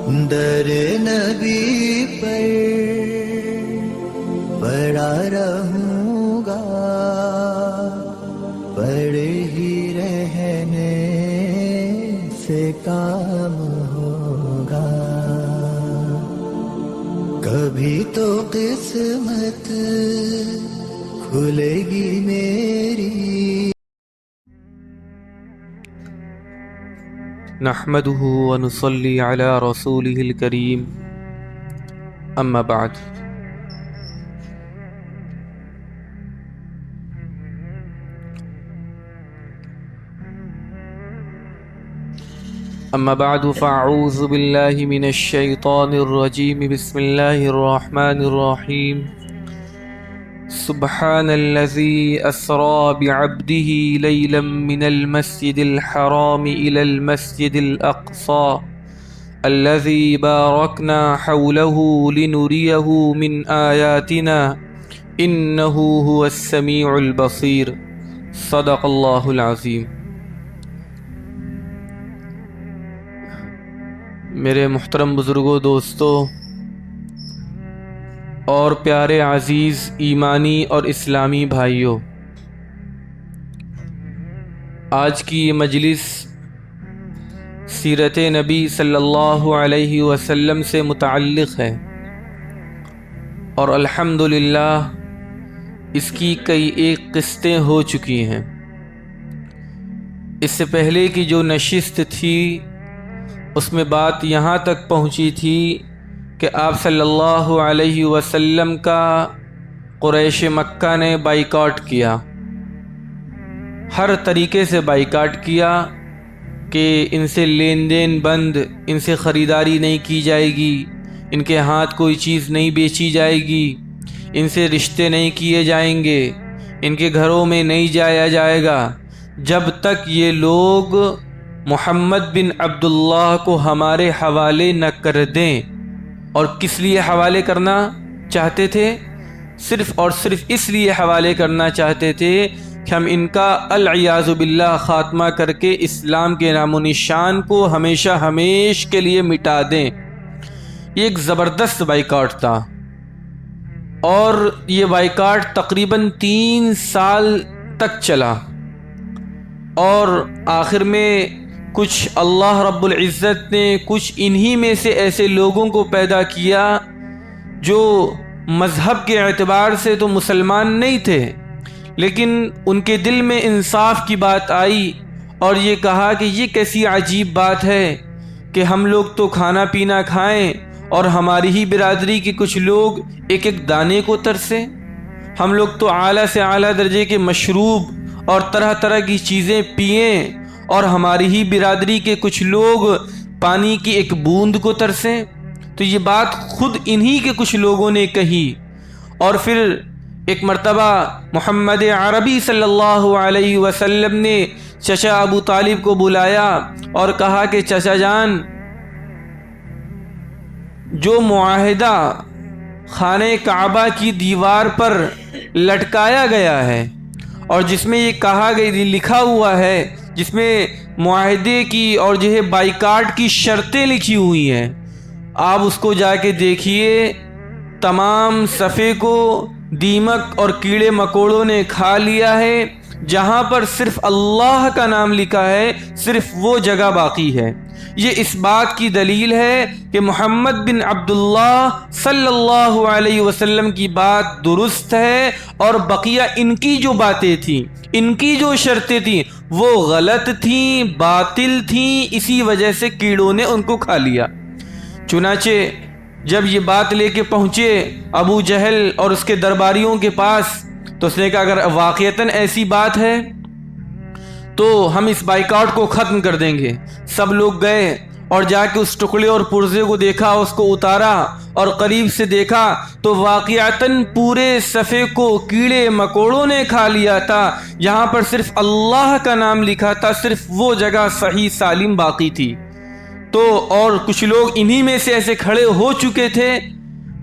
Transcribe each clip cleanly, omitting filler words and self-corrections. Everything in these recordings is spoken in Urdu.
در نبی پر پڑا رہوں گا، پڑے ہی رہنے سے کام ہوگا، کبھی تو قسمت کھلے گی میری۔ نحمده ونصلي على رسوله الكريم، اما بعد۔ اما بعد فاعوذ باللہ من الشیطان الرجیم، بسم اللہ الرحمن الرحیم۔ سبحان الذي أسرى بعبده ليلا من المسجد الحرام إلى المسجد الأقصى الذي باركنا حوله لنريه من آياتنا إنه هو السميع البصير، صدق الله العظيم۔ میرے محترم بزرگوں، دوستوں اور پیارے عزیز ایمانی اور اسلامی بھائیوں، آج کی یہ مجلس سیرت نبی صلی اللہ علیہ وسلم سے متعلق ہے، اور الحمدللہ اس کی کئی ایک قسطیں ہو چکی ہیں۔ اس سے پہلے کی جو نشست تھی اس میں بات یہاں تک پہنچی تھی کہ آپ صلی اللہ علیہ وسلم کا قریش مکہ نے بائیکاٹ کیا، ہر طریقے سے بائیکاٹ کیا کہ ان سے لین دین بند، ان سے خریداری نہیں کی جائے گی، ان کے ہاتھ کوئی چیز نہیں بیچی جائے گی، ان سے رشتے نہیں کیے جائیں گے، ان کے گھروں میں نہیں جایا جائے گا جب تک یہ لوگ محمد بن عبداللہ کو ہمارے حوالے نہ کر دیں۔ اور کس لیے حوالے کرنا چاہتے تھے؟ صرف اور صرف اس لیے حوالے کرنا چاہتے تھے کہ ہم ان کا العیاذ باللہ خاتمہ کر کے اسلام کے نام و نشان کو ہمیشہ ہمیش کے لیے مٹا دیں۔ یہ ایک زبردست بائیکاٹ تھا، اور یہ بائیکاٹ تقریباً 3 سال تک چلا، اور آخر میں کچھ اللہ رب العزت نے کچھ انہی میں سے ایسے لوگوں کو پیدا کیا جو مذہب کے اعتبار سے تو مسلمان نہیں تھے، لیکن ان کے دل میں انصاف کی بات آئی، اور یہ کہا کہ یہ کیسی عجیب بات ہے کہ ہم لوگ تو کھانا پینا کھائیں اور ہماری ہی برادری کے کچھ لوگ ایک ایک دانے کو ترسیں، ہم لوگ تو اعلیٰ سے اعلیٰ درجے کے مشروب اور طرح طرح کی چیزیں پئیں، اور ہماری ہی برادری کے کچھ لوگ پانی کی ایک بوند کو ترسیں۔ تو یہ بات خود انہی کے کچھ لوگوں نے کہی، اور پھر ایک مرتبہ محمد عربی صلی اللہ علیہ وسلم نے چچا ابو طالب کو بلایا اور کہا کہ چچا جان، جو معاہدہ خانہ کعبہ کی دیوار پر لٹکایا گیا ہے، اور جس میں یہ کہا گیا، لکھا ہوا ہے، جس میں معاہدے کی اور جو ہے بائیکاٹ کی شرطیں لکھی ہوئی ہیں، آپ اس کو جا کے دیکھیے، تمام صفحے کو دیمک اور کیڑے مکوڑوں نے کھا لیا ہے، جہاں پر صرف اللہ کا نام لکھا ہے صرف وہ جگہ باقی ہے۔ یہ اس بات کی دلیل ہے کہ محمد بن عبداللہ صلی اللہ علیہ وسلم کی بات درست ہے، اور بقیہ ان کی جو باتیں تھیں، ان کی جو شرطیں تھیں، وہ غلط تھیں، باطل تھیں، اسی وجہ سے کیڑوں نے ان کو کھا لیا۔ چنانچہ جب یہ بات لے کے پہنچے ابو جہل اور اس کے درباریوں کے پاس، تو اس نے کہا اگر واقعتاً ایسی بات ہے تو ہم اس بائیکاٹ کو ختم کر دیں گے۔ سب لوگ گئے اور جا کے اس ٹکڑے اور پرزے کو دیکھا، اس کو اتارا اور قریب سے دیکھا تو واقعتاً پورے صفحے کو کیڑے مکوڑوں نے کھا لیا تھا، جہاں پر صرف اللہ کا نام لکھا تھا، صرف وہ جگہ صحیح سالم باقی تھی۔ تو اور کچھ لوگ انہی میں سے ایسے کھڑے ہو چکے تھے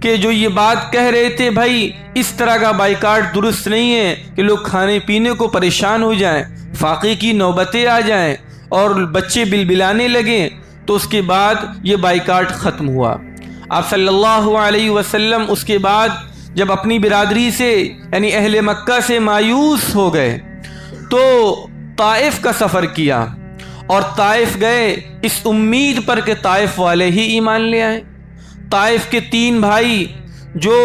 کہ جو یہ بات کہہ رہے تھے بھائی اس طرح کا بائیکاٹ درست نہیں ہے کہ لوگ کھانے پینے کو پریشان ہو جائیں، فاقے کی نوبتیں آ جائیں اور بچے بلبلانے لگیں، تو اس کے بعد یہ بائیکاٹ ختم ہوا۔ آپ صلی اللہ علیہ وسلم اس کے بعد جب اپنی برادری سے یعنی اہل مکہ سے مایوس ہو گئے تو طائف کا سفر کیا، اور طائف گئے اس امید پر کہ طائف والے ہی ایمان لے آئیں۔ طائف کے 3 بھائی جو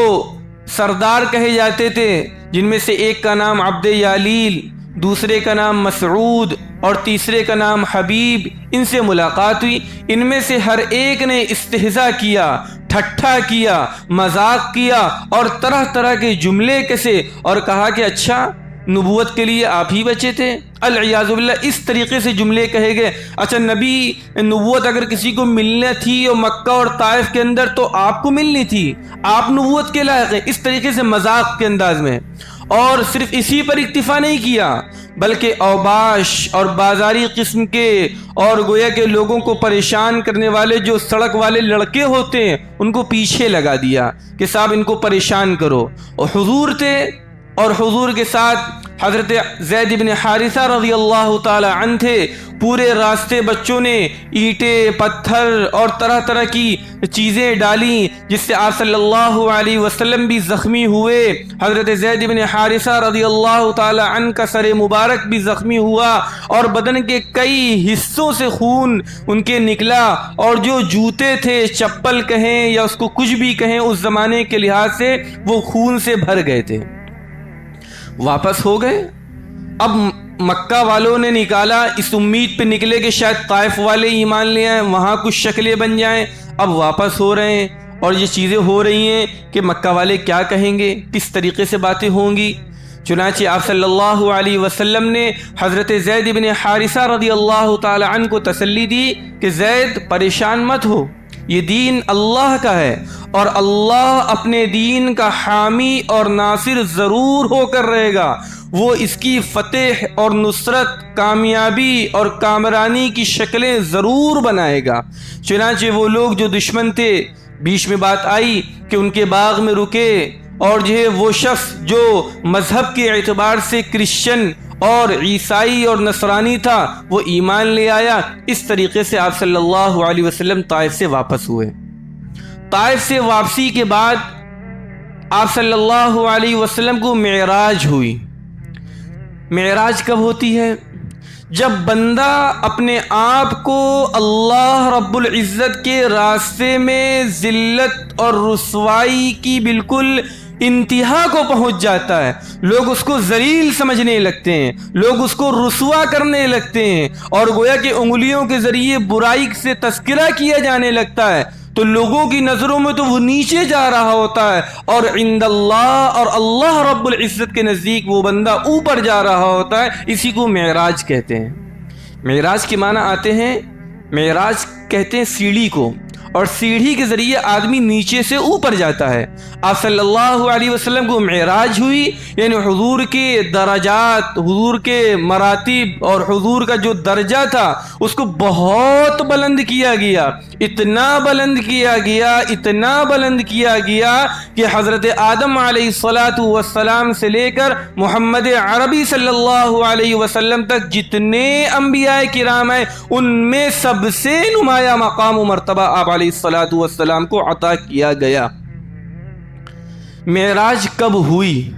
سردار کہے جاتے تھے، جن میں سے ایک کا نام عبد یالیل، دوسرے کا نام مسعود اور تیسرے کا نام حبیب، ان سے ملاقات ہوئی۔ ان میں سے ہر ایک نے استہزاء کیا، ٹھٹھا کیا، مذاق کیا اور طرح طرح کے جملے کسے اور کہا کہ اچھا نبوت کے لیے آپ ہی بچے تھے، العیاذ باللہ اس طریقے سے جملے کہے گئے۔ اچھا نبی نبوت اگر کسی کو ملنا تھی اور مکہ اور طائف کے اندر تو آپ کو ملنی تھی، آپ نبوت کے لائق ہیں، اس طریقے سے مذاق کے انداز میں۔ اور صرف اسی پر اکتفا نہیں کیا بلکہ اوباش اور بازاری قسم کے اور گویا کہ لوگوں کو پریشان کرنے والے جو سڑک والے لڑکے ہوتے ہیں ان کو پیچھے لگا دیا کہ صاحب ان کو پریشان کرو۔ اور حضور تھے اور حضور کے ساتھ حضرت زید بن حارثہ رضی اللہ تعالی عنہ تھے۔ پورے راستے بچوں نے اینٹیں، پتھر اور طرح طرح کی چیزیں ڈالیں جس سے آپ صلی اللہ علیہ وسلم بھی زخمی ہوئے۔ حضرت زید بن حارثہ رضی اللہ تعالی عنہ کا سر مبارک بھی زخمی ہوا اور بدن کے کئی حصوں سے خون ان کے نکلا، اور جو جوتے تھے، چپل کہیں یا اس کو کچھ بھی کہیں، اس زمانے کے لحاظ سے وہ خون سے بھر گئے تھے۔ واپس ہو گئے۔ اب مکہ والوں نے نکالا، اس امید پہ نکلے کہ شاید طائف والے ایمان لے آئیں، وہاں کچھ شکلیں بن جائیں۔ اب واپس ہو رہے ہیں اور یہ چیزیں ہو رہی ہیں کہ مکہ والے کیا کہیں گے، کس طریقے سے باتیں ہوں گی۔ چنانچہ آپ صلی اللہ علیہ وسلم نے حضرت زید بن حارثہ رضی اللہ تعالی عنہ کو تسلی دی کہ زید پریشان مت ہو، یہ دین اللہ کا ہے اور اللہ اپنے دین کا حامی اور ناصر ضرور ہو کر رہے گا، وہ اس کی فتح اور نصرت، کامیابی اور کامرانی کی شکلیں ضرور بنائے گا۔ چنانچہ وہ لوگ جو دشمن تھے، بیچ میں بات آئی کہ ان کے باغ میں رکے، اور جو ہے وہ شخص جو مذہب کے اعتبار سے کرسچن اور عیسائی اور نصرانی تھا وہ ایمان لے آیا۔ اس طریقے سے آپ صلی اللہ علیہ وسلم طائف سے واپس ہوئے۔ طائف سے واپسی کے بعد آپ صلی اللہ علیہ وسلم کو معراج ہوئی۔ معراج کب ہوتی ہے؟ جب بندہ اپنے آپ کو اللہ رب العزت کے راستے میں ذلت اور رسوائی کی بالکل انتہا کو پہنچ جاتا ہے، لوگ اس کو ذلیل سمجھنے لگتے ہیں، لوگ اس کو رسوا کرنے لگتے ہیں، اور گویا کہ انگلیوں کے ذریعے برائی سے تذکرہ کیا جانے لگتا ہے، تو لوگوں کی نظروں میں تو وہ نیچے جا رہا ہوتا ہے، اور عند اللہ اور اللہ رب العزت کے نزدیک وہ بندہ اوپر جا رہا ہوتا ہے۔ اسی کو معراج کہتے ہیں۔ معراج کے معنی آتے ہیں، معراج کہتے ہیں سیڑھی کو، اور سیڑھی کے ذریعے آدمی نیچے سے اوپر جاتا ہے۔ آپ صلی اللہ علیہ وسلم کو معراج ہوئی، یعنی حضور کے درجات، حضور کے مراتب اور حضور کا جو درجہ تھا اس کو بہت بلند کیا گیا، اتنا بلند کیا گیا، اتنا بلند کیا گیا کہ حضرت آدم علیہ السلام سے لے کر محمد عربی صلی اللہ علیہ وسلم تک جتنے انبیاء کرام ہیں ان میں سب سے نمایاں مقام و مرتبہ آپ علیہ السلام کو عطا کیا گیا۔ معراج کب ہوئی؟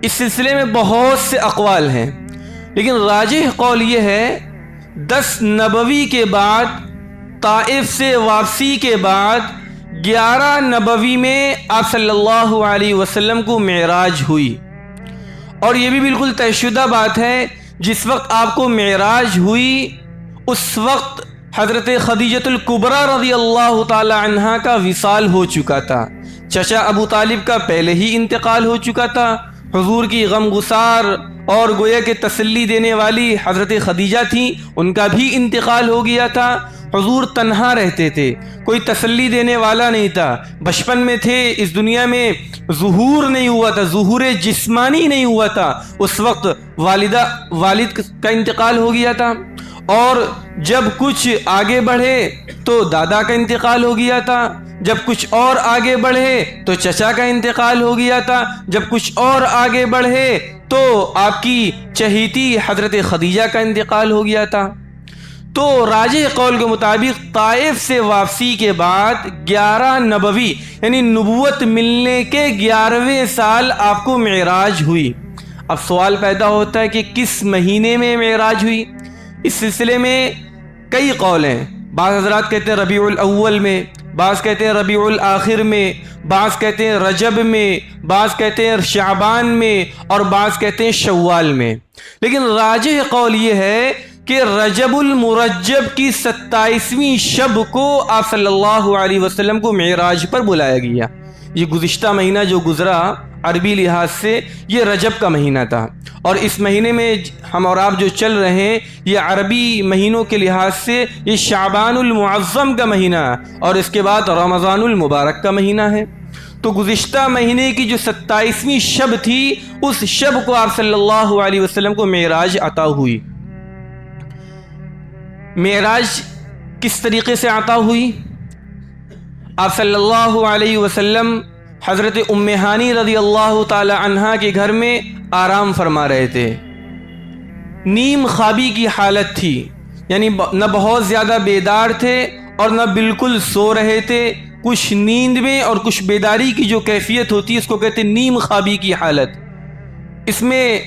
اس سلسلے میں بہت سے اقوال ہیں، لیکن راجح قول یہ ہے 10 نبوی کے بعد، طائف سے واپسی کے بعد 11 نبوی میں آپ صلی اللہ علیہ وسلم کو معراج ہوئی۔ اور یہ بھی بالکل طے شدہ بات ہے، جس وقت آپ کو معراج ہوئی اس وقت حضرت خدیجۃ الکبریٰ رضی اللہ تعالی عنہا کا وصال ہو چکا تھا۔ چچا ابو طالب کا پہلے ہی انتقال ہو چکا تھا۔ حضور کی غم گسار اور گویا کہ تسلی دینے والی حضرت خدیجہ تھیں، ان کا بھی انتقال ہو گیا تھا۔ حضور تنہا رہتے تھے، کوئی تسلی دینے والا نہیں تھا، بچپن میں تھے، اس دنیا میں ظہور نہیں ہوا تھا، ظہور جسمانی نہیں ہوا تھا، اس وقت والد کا انتقال ہو گیا تھا، اور جب کچھ آگے بڑھے تو دادا کا انتقال ہو گیا تھا، جب کچھ اور آگے بڑھے تو چچا کا انتقال ہو گیا تھا، جب کچھ اور آگے بڑھے تو آپ کی چہیتی حضرت خدیجہ کا انتقال ہو گیا تھا۔ تو راجح قول کے مطابق طائف سے واپسی کے بعد 11 نبوی یعنی نبوت ملنے کے 11ویں سال آپ کو معراج ہوئی۔ اب سوال پیدا ہوتا ہے کہ کس مہینے میں معراج ہوئی؟ اس سلسلے میں کئی قول ہیں۔ بعض حضرات کہتے ہیں ربیع الاول میں، بعض کہتے ہیں ربیع الاخر میں، بعض کہتے ہیں رجب میں، بعض کہتے ہیں شعبان میں، اور بعض کہتے ہیں شوال میں۔ لیکن راجح قول یہ ہے کہ رجب المرجب کی 27ویں شب کو آپ صلی اللہ علیہ وسلم کو معراج پر بلایا گیا۔ یہ گزشتہ مہینہ جو گزرا عربی لحاظ سے یہ رجب کا مہینہ تھا، اور اس مہینے میں ہم اور آپ جو چل رہے ہیں یہ عربی مہینوں کے لحاظ سے یہ شعبان المعظم کا مہینہ اور اس کے بعد رمضان المبارک کا مہینہ ہے۔ تو گزشتہ مہینے کی جو 27ویں شب تھی اس شب کو آپ صلی اللہ علیہ وسلم کو معراج عطا ہوئی۔ معراج کس طریقے سے عطا ہوئی؟ آپ صلی اللہ علیہ وسلم حضرت ام ہانی رضی اللہ تعالی عنہا کے گھر میں آرام فرما رہے تھے۔ نیم خوابی کی حالت تھی، یعنی نہ بہت زیادہ بیدار تھے اور نہ بالکل سو رہے تھے، کچھ نیند میں اور کچھ بیداری کی جو کیفیت ہوتی ہے اس کو کہتے ہیں نیم خوابی کی حالت۔ اس میں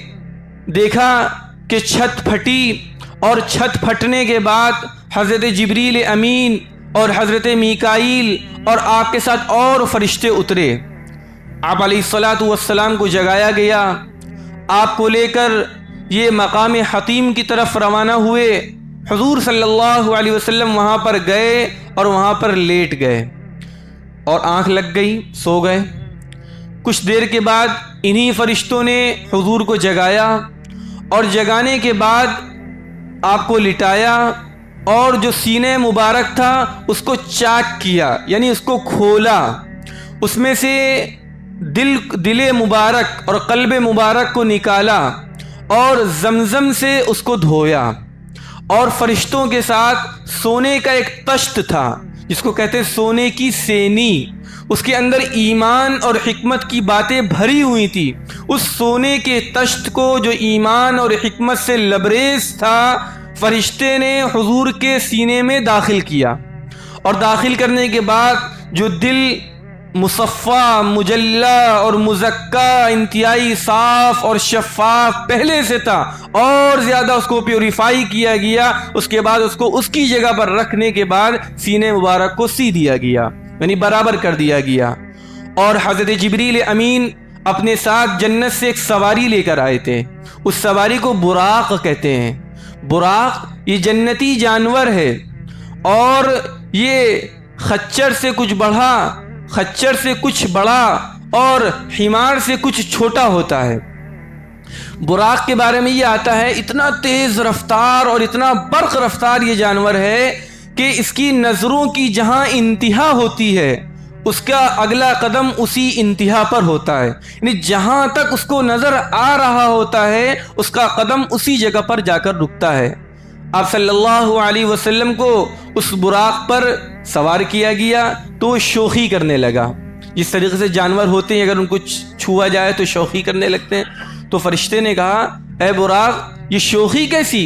دیکھا کہ چھت پھٹی، اور چھت پھٹنے کے بعد حضرت جبریل امین اور حضرت میکائیل اور آپ کے ساتھ اور فرشتے اترے۔ آپ علیہ الصلاۃ والسلام کو جگایا گیا، آپ کو لے کر یہ مقام حتیم کی طرف روانہ ہوئے۔ حضور صلی اللہ علیہ وسلم وہاں پر گئے اور وہاں پر لیٹ گئے اور آنکھ لگ گئی، سو گئے۔ کچھ دیر کے بعد انہی فرشتوں نے حضور کو جگایا، اور جگانے کے بعد آپ کو لٹایا، اور جو سینہ مبارک تھا اس کو چاک کیا، یعنی اس کو کھولا، اس میں سے دل مبارک اور قلب مبارک کو نکالا اور زمزم سے اس کو دھویا، اور فرشتوں کے ساتھ سونے کا ایک تشت تھا جس کو کہتے ہیں سونے کی سینی، اس کے اندر ایمان اور حکمت کی باتیں بھری ہوئی تھی۔ اس سونے کے تشت کو جو ایمان اور حکمت سے لبریز تھا فرشتے نے حضور کے سینے میں داخل کیا، اور داخل کرنے کے بعد جو دل مصفہ مجلہ اور مزکہ انتہائی صاف اور شفاف پہلے سے تھا اور زیادہ اس کو پیوریفائی کیا گیا، اس کے بعد اس کو اس کی جگہ پر رکھنے کے بعد سینے مبارک کو سی دیا گیا، یعنی برابر کر دیا گیا۔ اور حضرت جبریل امین اپنے ساتھ جنت سے ایک سواری لے کر آئے تھے، اس سواری کو براق کہتے ہیں۔ براق یہ جنتی جانور ہے، اور یہ خچر سے کچھ بڑھا، خچر سے کچھ بڑا اور حمار سے کچھ چھوٹا ہوتا ہے۔ براق کے بارے میں یہ آتا ہے اتنا تیز رفتار اور اتنا برق رفتار یہ جانور ہے کہ اس کی نظروں کی جہاں انتہا ہوتی ہے اس کا اگلا قدم اسی انتہا پر ہوتا ہے، یعنی جہاں تک اس کو نظر آ رہا ہوتا ہے اس کا قدم اسی جگہ پر جا کر رکتا ہے۔ آپ صلی اللہ علیہ وسلم کو اس براق پر سوار کیا گیا تو وہ شوخی کرنے لگا، جس طریقے سے جانور ہوتے ہیں اگر ان کو چھوا جائے تو شوخی کرنے لگتے ہیں۔ تو فرشتے نے کہا اے براق یہ شوخی کیسی؟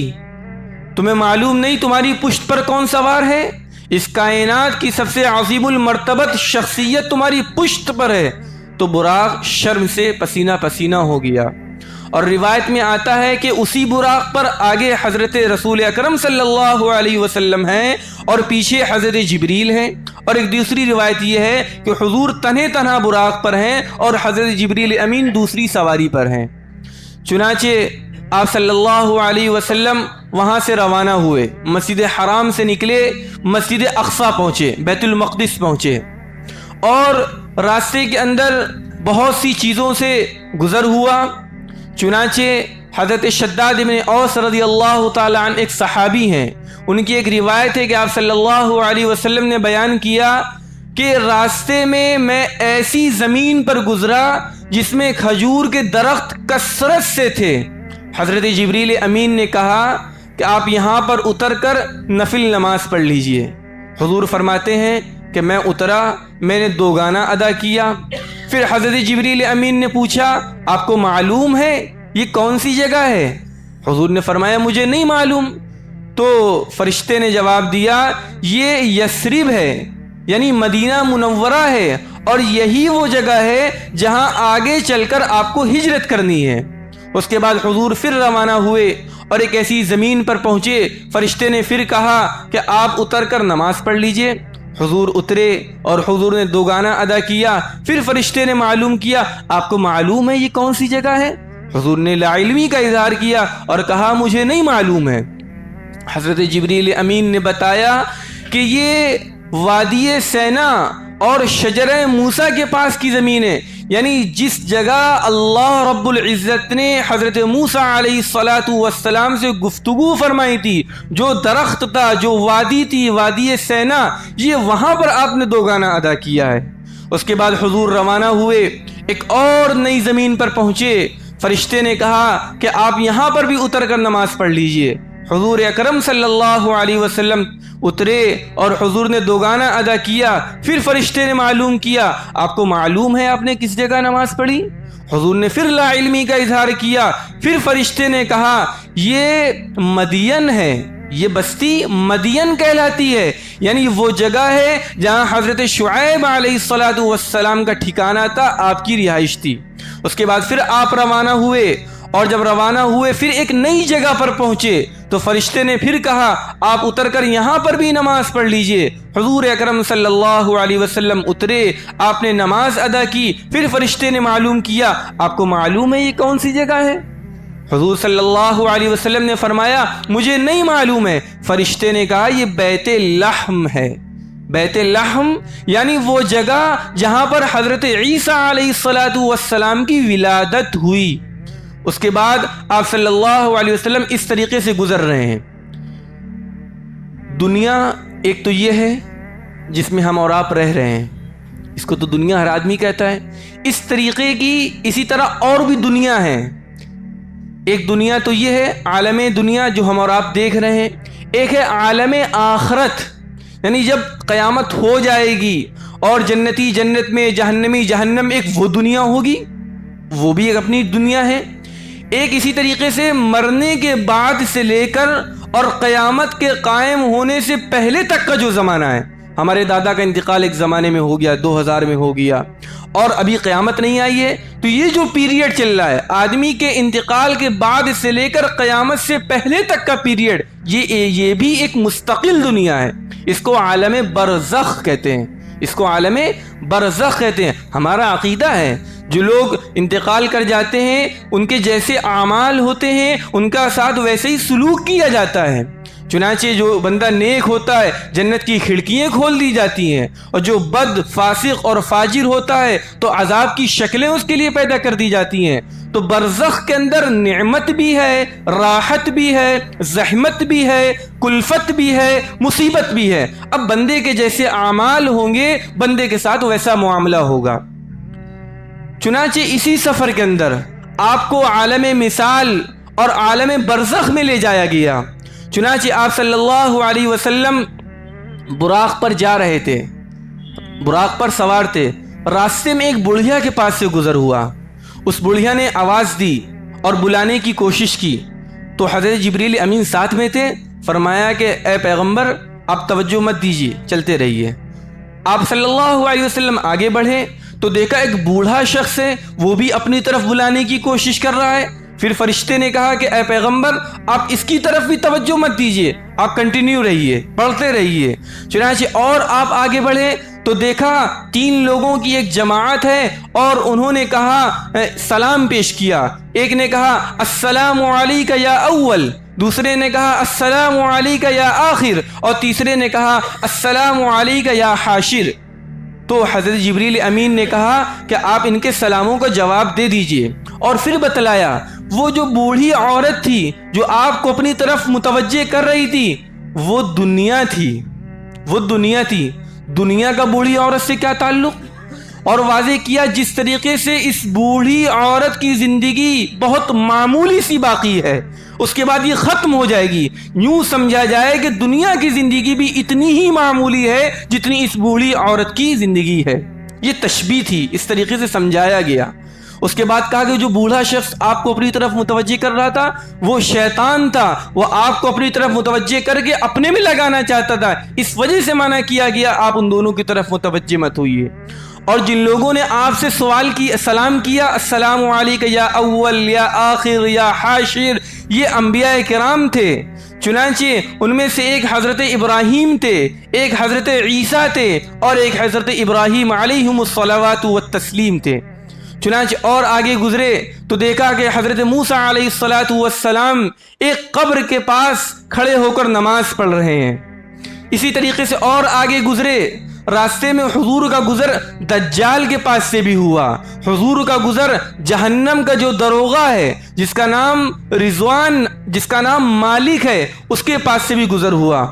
تمہیں معلوم نہیں تمہاری پشت پر کون سوار ہے؟ اس کائنات کی سب سے عظیم المرتبت شخصیت تمہاری پشت پر ہے۔ تو براق شرم سے پسینہ پسینہ ہو گیا، اور روایت میں آتا ہے کہ اسی براق پر آگے حضرت رسول اکرم صلی اللہ علیہ وسلم ہیں اور پیچھے حضرت جبریل ہیں، اور ایک دوسری روایت یہ ہے کہ حضور تنہے تنہا براق پر ہیں اور حضرت جبریل امین دوسری سواری پر ہیں۔ چنانچہ آپ صلی اللہ علیہ وسلم وہاں سے روانہ ہوئے، مسجد حرام سے نکلے، مسجد اقصی پہنچے، بیت المقدس پہنچے، اور راستے کے اندر بہت سی چیزوں سے گزر ہوا۔ چنانچہ حضرت شداد بن اوس رضی اللہ تعالی عنہ ایک صحابی ہیں، ان کی ایک روایت ہے کہ آپ صلی اللہ علیہ وسلم نے بیان کیا کہ راستے میں ایسی زمین پر گزرا جس میں کھجور کے درخت کثرت سے تھے۔ حضرت جبریل امین نے کہا کہ آپ یہاں پر اتر کر نفل نماز پڑھ لیجئے۔ حضور فرماتے ہیں کہ میں اترا، میں نے 2 گانا ادا کیا۔ پھر حضرت جبریل امین نے پوچھا آپ کو معلوم ہے یہ کون سی جگہ ہے؟ حضور نے فرمایا مجھے نہیں معلوم۔ تو فرشتے نے جواب دیا یہ یثرب ہے، یعنی مدینہ منورہ ہے، اور یہی وہ جگہ ہے جہاں آگے چل کر آپ کو ہجرت کرنی ہے۔ اس کے بعد حضور پھر روانہ ہوئے اور ایک ایسی زمین پر پہنچے، فرشتے نے پھر کہا کہ آپ اتر کر نماز پڑھ لیجئے۔ حضور اترے اور حضور نے 2 گانا ادا کیا۔ پھر فرشتے نے معلوم کیا آپ کو معلوم ہے یہ کون سی جگہ ہے؟ حضور نے لا علمی کا اظہار کیا اور کہا مجھے نہیں معلوم ہے۔ حضرت جبریل امین نے بتایا کہ یہ وادی سینا اور شجرہ موسیٰ کے پاس کی زمین ہے، یعنی جس جگہ اللہ رب العزت نے حضرت موسیٰ علیہ السلام سے گفتگو فرمائی تھی، جو درخت تھا، جو وادی تھی، وادی سینا، یہ وہاں پر آپ نے 2 گانا ادا کیا ہے۔ اس کے بعد حضور روانہ ہوئے، ایک اور نئی زمین پر پہنچے۔ فرشتے نے کہا کہ آپ یہاں پر بھی اتر کر نماز پڑھ لیجئے۔ حضور اکرم صلی اللہ علیہ وسلم اترے اور حضور نے 2 گانا ادا کیا۔ پھر فرشتے نے معلوم کیا آپ کو معلوم ہے آپ نے کس جگہ نماز پڑھی؟ حضور نے پھر لا علمی کا اظہار کیا۔ پھر فرشتے نے کہا یہ مدین ہے، یہ بستی مدین کہلاتی ہے، یعنی وہ جگہ ہے جہاں حضرت شعیب علیہ السلام کا ٹھکانہ تھا، آپ کی رہائش تھی۔ اس کے بعد پھر آپ روانہ ہوئے، اور جب روانہ ہوئے پھر ایک نئی جگہ پر پہنچے تو فرشتے نے پھر کہا آپ اتر کر یہاں پر بھی نماز پڑھ لیجئے۔ حضور اکرم صلی اللہ علیہ وسلم اترے، آپ نے نماز ادا کی۔ پھر فرشتے نے معلوم کیا آپ کو معلوم ہے یہ کون سی جگہ ہے؟ حضور صلی اللہ علیہ وسلم نے فرمایا مجھے نہیں معلوم ہے۔ فرشتے نے کہا یہ بیت لحم ہے۔ بیت لحم یعنی وہ جگہ جہاں پر حضرت عیسیٰ علیہ السلام کی ولادت ہوئی۔ اس کے بعد آپ صلی اللہ علیہ وسلم اس طریقے سے گزر رہے ہیں۔ دنیا ایک تو یہ ہے جس میں ہم اور آپ رہ رہے ہیں، اس کو تو دنیا ہر آدمی کہتا ہے۔ اس طریقے کی اسی طرح اور بھی دنیا ہے۔ ایک دنیا تو یہ ہے عالم دنیا جو ہم اور آپ دیکھ رہے ہیں، ایک ہے عالم آخرت، یعنی جب قیامت ہو جائے گی اور جنتی جنت میں، جہنمی جہنم، ایک وہ دنیا ہوگی، وہ بھی ایک اپنی دنیا ہے۔ ایک اسی طریقے سے مرنے کے بعد سے لے کر اور قیامت کے قائم ہونے سے پہلے تک کا جو زمانہ ہے، ہمارے دادا کا انتقال ایک زمانے میں ہو گیا، 2000 میں ہو گیا، اور ابھی قیامت نہیں آئی ہے، تو یہ جو پیریڈ چل رہا ہے آدمی کے انتقال کے بعد سے لے کر قیامت سے پہلے تک کا پیریڈ، یہ بھی ایک مستقل دنیا ہے۔ اس کو عالم برزخ کہتے ہیں، اس کو عالم برزخ کہتے ہیں۔ ہمارا عقیدہ ہے جو لوگ انتقال کر جاتے ہیں ان کے جیسے اعمال ہوتے ہیں ان کا ساتھ ویسے ہی سلوک کیا جاتا ہے۔ چنانچہ جو بندہ نیک ہوتا ہے جنت کی کھڑکیاں کھول دی جاتی ہیں، اور جو بد، فاسق اور فاجر ہوتا ہے تو عذاب کی شکلیں اس کے لیے پیدا کر دی جاتی ہیں۔ تو برزخ کے اندر نعمت بھی ہے، راحت بھی ہے، زحمت بھی ہے، کلفت بھی ہے، مصیبت بھی ہے۔ اب بندے کے جیسے اعمال ہوں گے بندے کے ساتھ ویسا معاملہ ہوگا۔ چنانچہ اسی سفر کے اندر آپ کو عالم مثال اور عالم برزخ میں لے جایا گیا۔ چنانچہ آپ صلی اللہ علیہ وسلم براق پر جا رہے تھے، براق پر سوار تھے، راستے میں ایک بڑھیا کے پاس سے گزر ہوا۔ اس بڑھیا نے آواز دی اور بلانے کی کوشش کی تو حضرت جبریل امین ساتھ میں تھے، فرمایا کہ اے پیغمبر آپ توجہ مت دیجیے، چلتے رہیے۔ آپ صلی اللہ علیہ وسلم آگے بڑھے تو دیکھا ایک بوڑھا شخص ہے، وہ بھی اپنی طرف بلانے کی کوشش کر رہا ہے۔ پھر فرشتے نے کہا کہ اے پیغمبر آپ اس کی طرف بھی توجہ مت دیجیے، آپ کنٹینیو رہیے، پڑھتے رہیے۔ چنانچہ اور آپ آگے بڑھے تو دیکھا 3 لوگوں کی ایک جماعت ہے اور انہوں نے کہا سلام پیش کیا۔ ایک نے کہا السلام علیک یا اول، دوسرے نے کہا السلام علیک یا آخر، اور تیسرے نے کہا السلام علیک یا حاشر۔ تو حضرت جبریل امین نے کہا کہ آپ ان کے سلاموں کا جواب دے دیجئے، اور پھر بتلایا وہ جو بوڑھی عورت تھی جو آپ کو اپنی طرف متوجہ کر رہی تھی وہ دنیا تھی، وہ دنیا تھی۔ دنیا کا بوڑھی عورت سے کیا تعلق؟ اور واضح کیا جس طریقے سے اس بوڑھی عورت کی زندگی بہت معمولی سی باقی ہے، اس کے بعد یہ ختم ہو جائے گی، یوں سمجھا جائے کہ دنیا کی زندگی بھی اتنی ہی معمولی ہے جتنی اس بوڑھی عورت کی زندگی ہے۔ یہ تشبیہ تھی، اس طریقے سے سمجھایا گیا۔ اس کے بعد کہا کہ جو بوڑھا شخص آپ کو اپنی طرف متوجہ کر رہا تھا وہ شیطان تھا، وہ آپ کو اپنی طرف متوجہ کر کے اپنے میں لگانا چاہتا تھا، اس وجہ سے منع کیا گیا، آپ ان دونوں کی طرف متوجہ مت ہوئیے۔ اور جن لوگوں نے آپ سے سوال کی، سلام کیا، السلام علیکم یا اول یا آخر یا حاشر، یہ انبیاء کرام تھے۔ چنانچہ ان میں سے ایک حضرت ابراہیم تھے، ایک حضرت عیسیٰ تھے، اور ایک حضرت ابراہیم علیہم الصلوات والتسلیم تھے۔ چنانچہ اور آگے گزرے تو دیکھا کہ حضرت موسیٰ علیہ الصلوۃ والسلام ایک قبر کے پاس کھڑے ہو کر نماز پڑھ رہے ہیں۔ اسی طریقے سے اور آگے گزرے، راستے میں حضور کا گزر دجال کے پاس سے بھی ہوا، حضور کا گزر جہنم کا جو دروغہ ہے جس کا نام رضوان، جس کا نام مالک ہے، اس کے پاس سے بھی گزر ہوا۔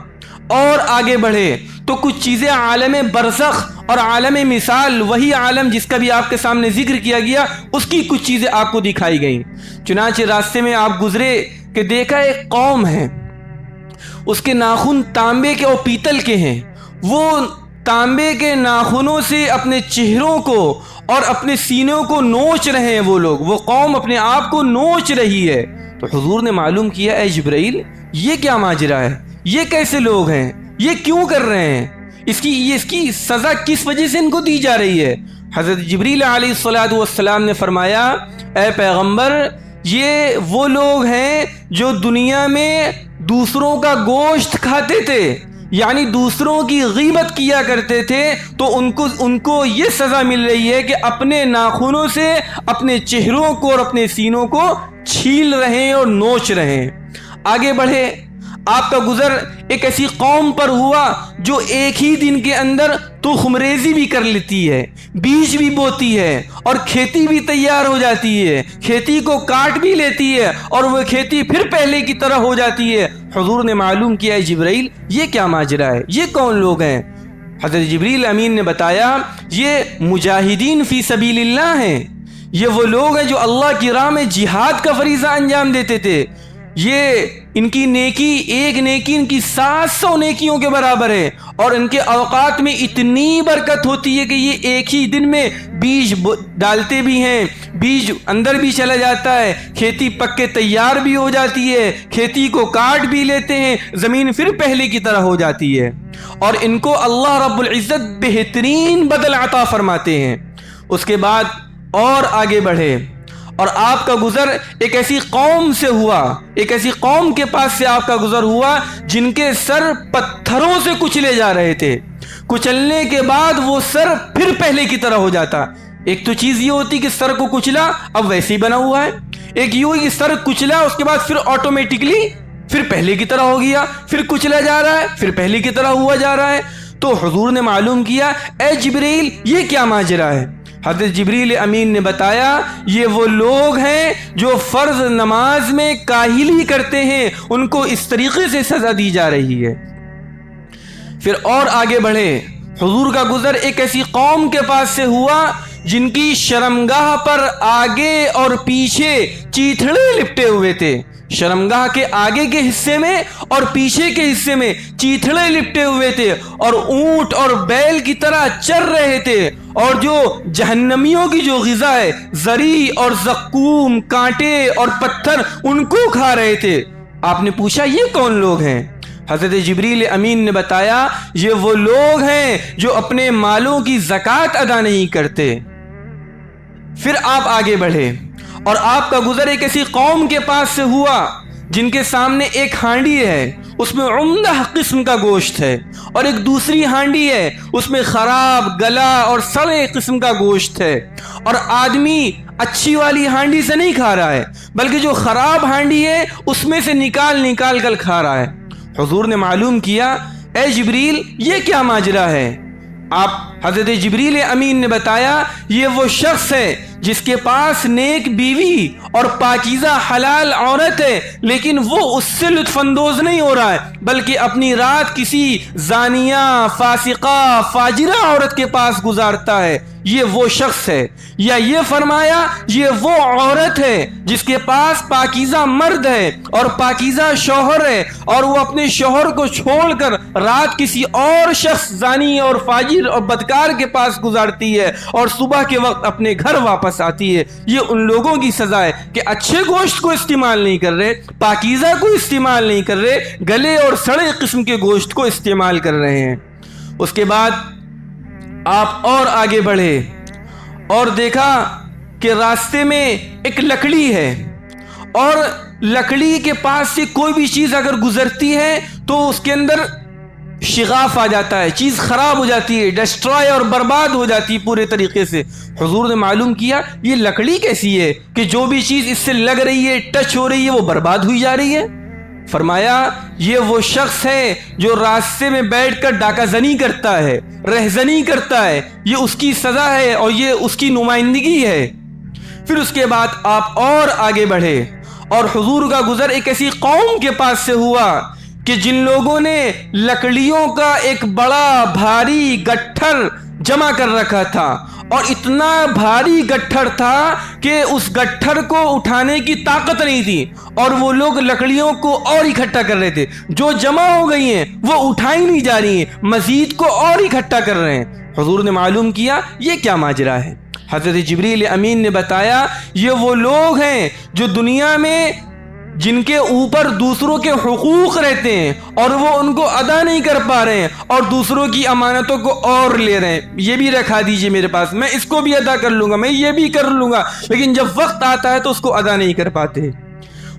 اور آگے بڑھے تو کچھ چیزیں عالم برزخ اور عالم مثال، وہی عالم جس کا بھی آپ کے سامنے ذکر کیا گیا، اس کی کچھ چیزیں آپ کو دکھائی گئیں۔ چنانچہ راستے میں آپ گزرے کہ دیکھا ایک قوم ہے، اس کے ناخن تانبے کے اور پیتل کے ہیں، وہ تانبے کے ناخنوں سے اپنے چہروں کو اور اپنے سینوں کو نوچ رہے ہیں، وہ لوگ، وہ قوم اپنے آپ کو نوچ رہی ہے۔ تو حضور نے معلوم کیا، اے جبرائیل یہ کیا ماجرا ہے، یہ کیسے لوگ ہیں، یہ کیوں کر رہے ہیں، اس کی سزا کس وجہ سے ان کو دی جا رہی ہے؟ حضرت جبریل علیہ الصلوۃ والسلام نے فرمایا، اے پیغمبر یہ وہ لوگ ہیں جو دنیا میں دوسروں کا گوشت کھاتے تھے، یعنی دوسروں کی غیبت کیا کرتے تھے، تو ان کو یہ سزا مل رہی ہے کہ اپنے ناخنوں سے اپنے چہروں کو اور اپنے سینوں کو چھیل رہے ہیں اور نوچ رہے ہیں۔ آگے بڑھے، آپ کا گزر ایک ایسی قوم پر ہوا جو ایک ہی دن کے اندر تخم ریزی بھی کر لیتی ہے، بیج بھی بوتی ہے، اور کھیتی بھی تیار ہو جاتی ہے، کھیتی کو کاٹ بھی لیتی ہے، اور وہ کھیتی پھر پہلے کی طرح ہو جاتی ہے۔ حضور نے معلوم کیا، جبرائیل یہ کیا ماجرا ہے، یہ کون لوگ ہیں؟ حضرت جبریل امین نے بتایا، یہ مجاہدین فی سبیل اللہ ہیں، یہ وہ لوگ ہیں جو اللہ کی راہ میں جہاد کا فریضہ انجام دیتے تھے۔ یہ ان کی نیکی، ایک نیکی ان کی 700 نیکیوں کے برابر ہے، اور ان کے اوقات میں اتنی برکت ہوتی ہے کہ یہ ایک ہی دن میں بیج ڈالتے بھی ہیں، بیج اندر بھی چلا جاتا ہے، کھیتی پک کے تیار بھی ہو جاتی ہے، کھیتی کو کاٹ بھی لیتے ہیں، زمین پھر پہلے کی طرح ہو جاتی ہے، اور ان کو اللہ رب العزت بہترین بدل عطا فرماتے ہیں۔ اس کے بعد اور آگے بڑھے، اور آپ کا گزر ایک ایسی قوم سے ہوا، ایک ایسی قوم کے پاس سے آپ کا گزر ہوا جن کے سر پتھروں سے کچلے جا رہے تھے، کچلنے کے بعد وہ سر پھر پہلے کی طرح ہو جاتا۔ ایک تو چیز یہ ہوتی کہ سر کو کچلا، اب ویسے ہی بنا ہوا ہے، ایک یہ ہوئی کہ سر کچلا، اس کے بعد پھر آٹومیٹکلی پھر پہلے کی طرح ہو گیا، پھر کچلا جا رہا ہے، پھر پہلے کی طرح ہوا جا رہا ہے۔ تو حضور نے معلوم کیا، اے جبرائیل یہ کیا ماجرا ہے؟ حضرت جبریل امین نے بتایا، یہ وہ لوگ ہیں جو فرض نماز میں کاہلی کرتے ہیں، ان کو اس طریقے سے سزا دی جا رہی ہے۔ پھر اور آگے بڑھے، حضور کا گزر ایک ایسی قوم کے پاس سے ہوا جن کی شرمگاہ پر آگے اور پیچھے چیتھڑے لپٹے ہوئے تھے، شرمگاہ کے آگے کے حصے میں اور پیچھے کے حصے میں چیتھڑے لپٹے ہوئے تھے، اور اونٹ اور بیل کی طرح چر رہے تھے، اور جو جہنمیوں کی جو غذا ہے، زری اور زقوم، کانٹے اور پتھر، ان کو کھا رہے تھے۔ آپ نے پوچھا یہ کون لوگ ہیں؟ حضرت جبریل امین نے بتایا، یہ وہ لوگ ہیں جو اپنے مالوں کی زکوٰۃ ادا نہیں کرتے۔ پھر آپ آگے بڑھے، اور آپ کا گزر ایک ایسی قوم کے پاس سے ہوا جن کے سامنے ایک ہانڈی ہے، اس میں عمدہ قسم کا گوشت ہے، اور ایک دوسری ہانڈی ہے، اس میں خراب، گلا اور سڑے قسم کا گوشت ہے، اور آدمی اچھی والی ہانڈی سے نہیں کھا رہا ہے، بلکہ جو خراب ہانڈی ہے اس میں سے نکال کر کھا رہا ہے۔ حضور نے معلوم کیا، اے جبریل یہ کیا ماجرا ہے؟ آپ حضرت جبریل امین نے بتایا، یہ وہ شخص ہے جس کے پاس نیک بیوی اور پاکیزہ حلال عورت ہے، لیکن وہ اس سے لطف اندوز نہیں ہو رہا ہے، بلکہ اپنی رات کسی زانیہ، فاسقہ، فاجرہ عورت کے پاس گزارتا ہے۔ یہ وہ شخص ہے، یا یہ فرمایا یہ وہ عورت ہے جس کے پاس پاکیزہ مرد ہے اور پاکیزہ شوہر ہے، اور وہ اپنے شوہر کو چھوڑ کر رات کسی اور شخص زانی اور فاجر اور بدکار کے پاس گزارتی ہے، اور صبح کے وقت اپنے گھر واپس پاس آتی ہے، یہ ان لوگوں کی سزا ہے کہ اچھے گوشت کو استعمال نہیں کر رہے، پاکیزہ کو استعمال نہیں کر رہے، گلے اور سڑے قسم کے گوشت کو استعمال کر رہے ہیں۔ اس کے بعد آپ اور آگے بڑھے اور دیکھا کہ راستے میں ایک لکڑی ہے، اور لکڑی کے پاس سے کوئی بھی چیز اگر گزرتی ہے تو اس کے اندر شغاف آ جاتا ہے، چیز خراب ہو جاتی ہے، ڈسٹرائے اور برباد ہو جاتی ہے پورے طریقے سے۔ حضور نے معلوم کیا یہ لکڑی کیسی ہے کہ جو بھی چیز اس سے لگ رہی ہے، ٹچ ہو رہی ہے، وہ برباد ہوئی جا رہی ہے؟ فرمایا یہ وہ شخص ہے جو راستے میں بیٹھ کر ڈاکہ زنی کرتا ہے، رہزنی کرتا ہے، یہ اس کی سزا ہے اور یہ اس کی نمائندگی ہے۔ پھر اس کے بعد آپ اور آگے بڑھے اور حضور کا گزر ایک ایسی قوم کے پاس سے ہوا کہ جن لوگوں نے لکڑیوں کا ایک بڑا بھاری گٹھر جمع کر رکھا تھا، اور اتنا بھاری گٹھر تھا کہ اس گٹھر کو اٹھانے کی طاقت نہیں تھی، اور وہ لوگ لکڑیوں کو اور اکٹھا کر رہے تھے، جو جمع ہو گئی ہیں وہ اٹھائی نہیں جا رہی ہیں، مزید کو اور اکٹھا کر رہے ہیں۔ حضور نے معلوم کیا یہ کیا ماجرا ہے؟ حضرت جبریل امین نے بتایا یہ وہ لوگ ہیں جو دنیا میں جن کے اوپر دوسروں کے حقوق رہتے ہیں اور وہ ان کو ادا نہیں کر پا رہے ہیں، اور دوسروں کی امانتوں کو اور لے رہے ہیں، یہ بھی رکھا دیجئے میرے پاس، میں اس کو بھی ادا کر لوں گا، میں یہ بھی کر لوں گا، لیکن جب وقت آتا ہے تو اس کو ادا نہیں کر پاتے،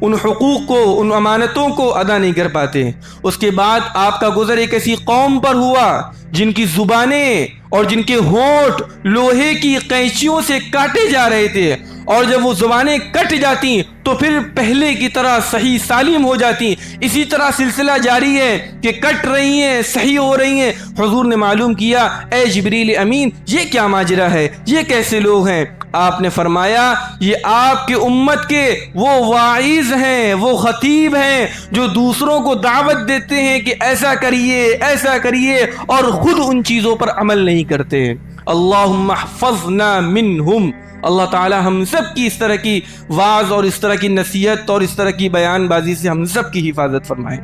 ان حقوق کو، ان امانتوں کو ادا نہیں کر پاتے۔ اس کے بعد آپ کا گزر ایک ایسی قوم پر ہوا جن کی زبانیں اور جن کے ہونٹ لوہے کی قینچیوں سے کاٹے جا رہے تھے، اور جب وہ زبانیں کٹ جاتی تو پھر پہلے کی طرح صحیح سالم ہو جاتی۔ اسی طرح سلسلہ جاری ہے کہ کٹ رہی ہیں، صحیح ہو رہی ہیں۔ حضور نے معلوم کیا اے جبریل امین یہ کیا ماجرا ہے، یہ کیسے لوگ ہیں؟ آپ نے فرمایا یہ آپ کی امت کے وہ واعظ ہیں، وہ خطیب ہیں جو دوسروں کو دعوت دیتے ہیں کہ ایسا کریے، ایسا کریے، اور خود ان چیزوں پر عمل نہیں کرتے۔ اللہم احفظنا منہم، اللہ تعالی ہم سب کی اس طرح کی وعظ اور اس طرح کی نصیحت اور اس طرح کی بیان بازی سے ہم سب کی حفاظت فرمائے۔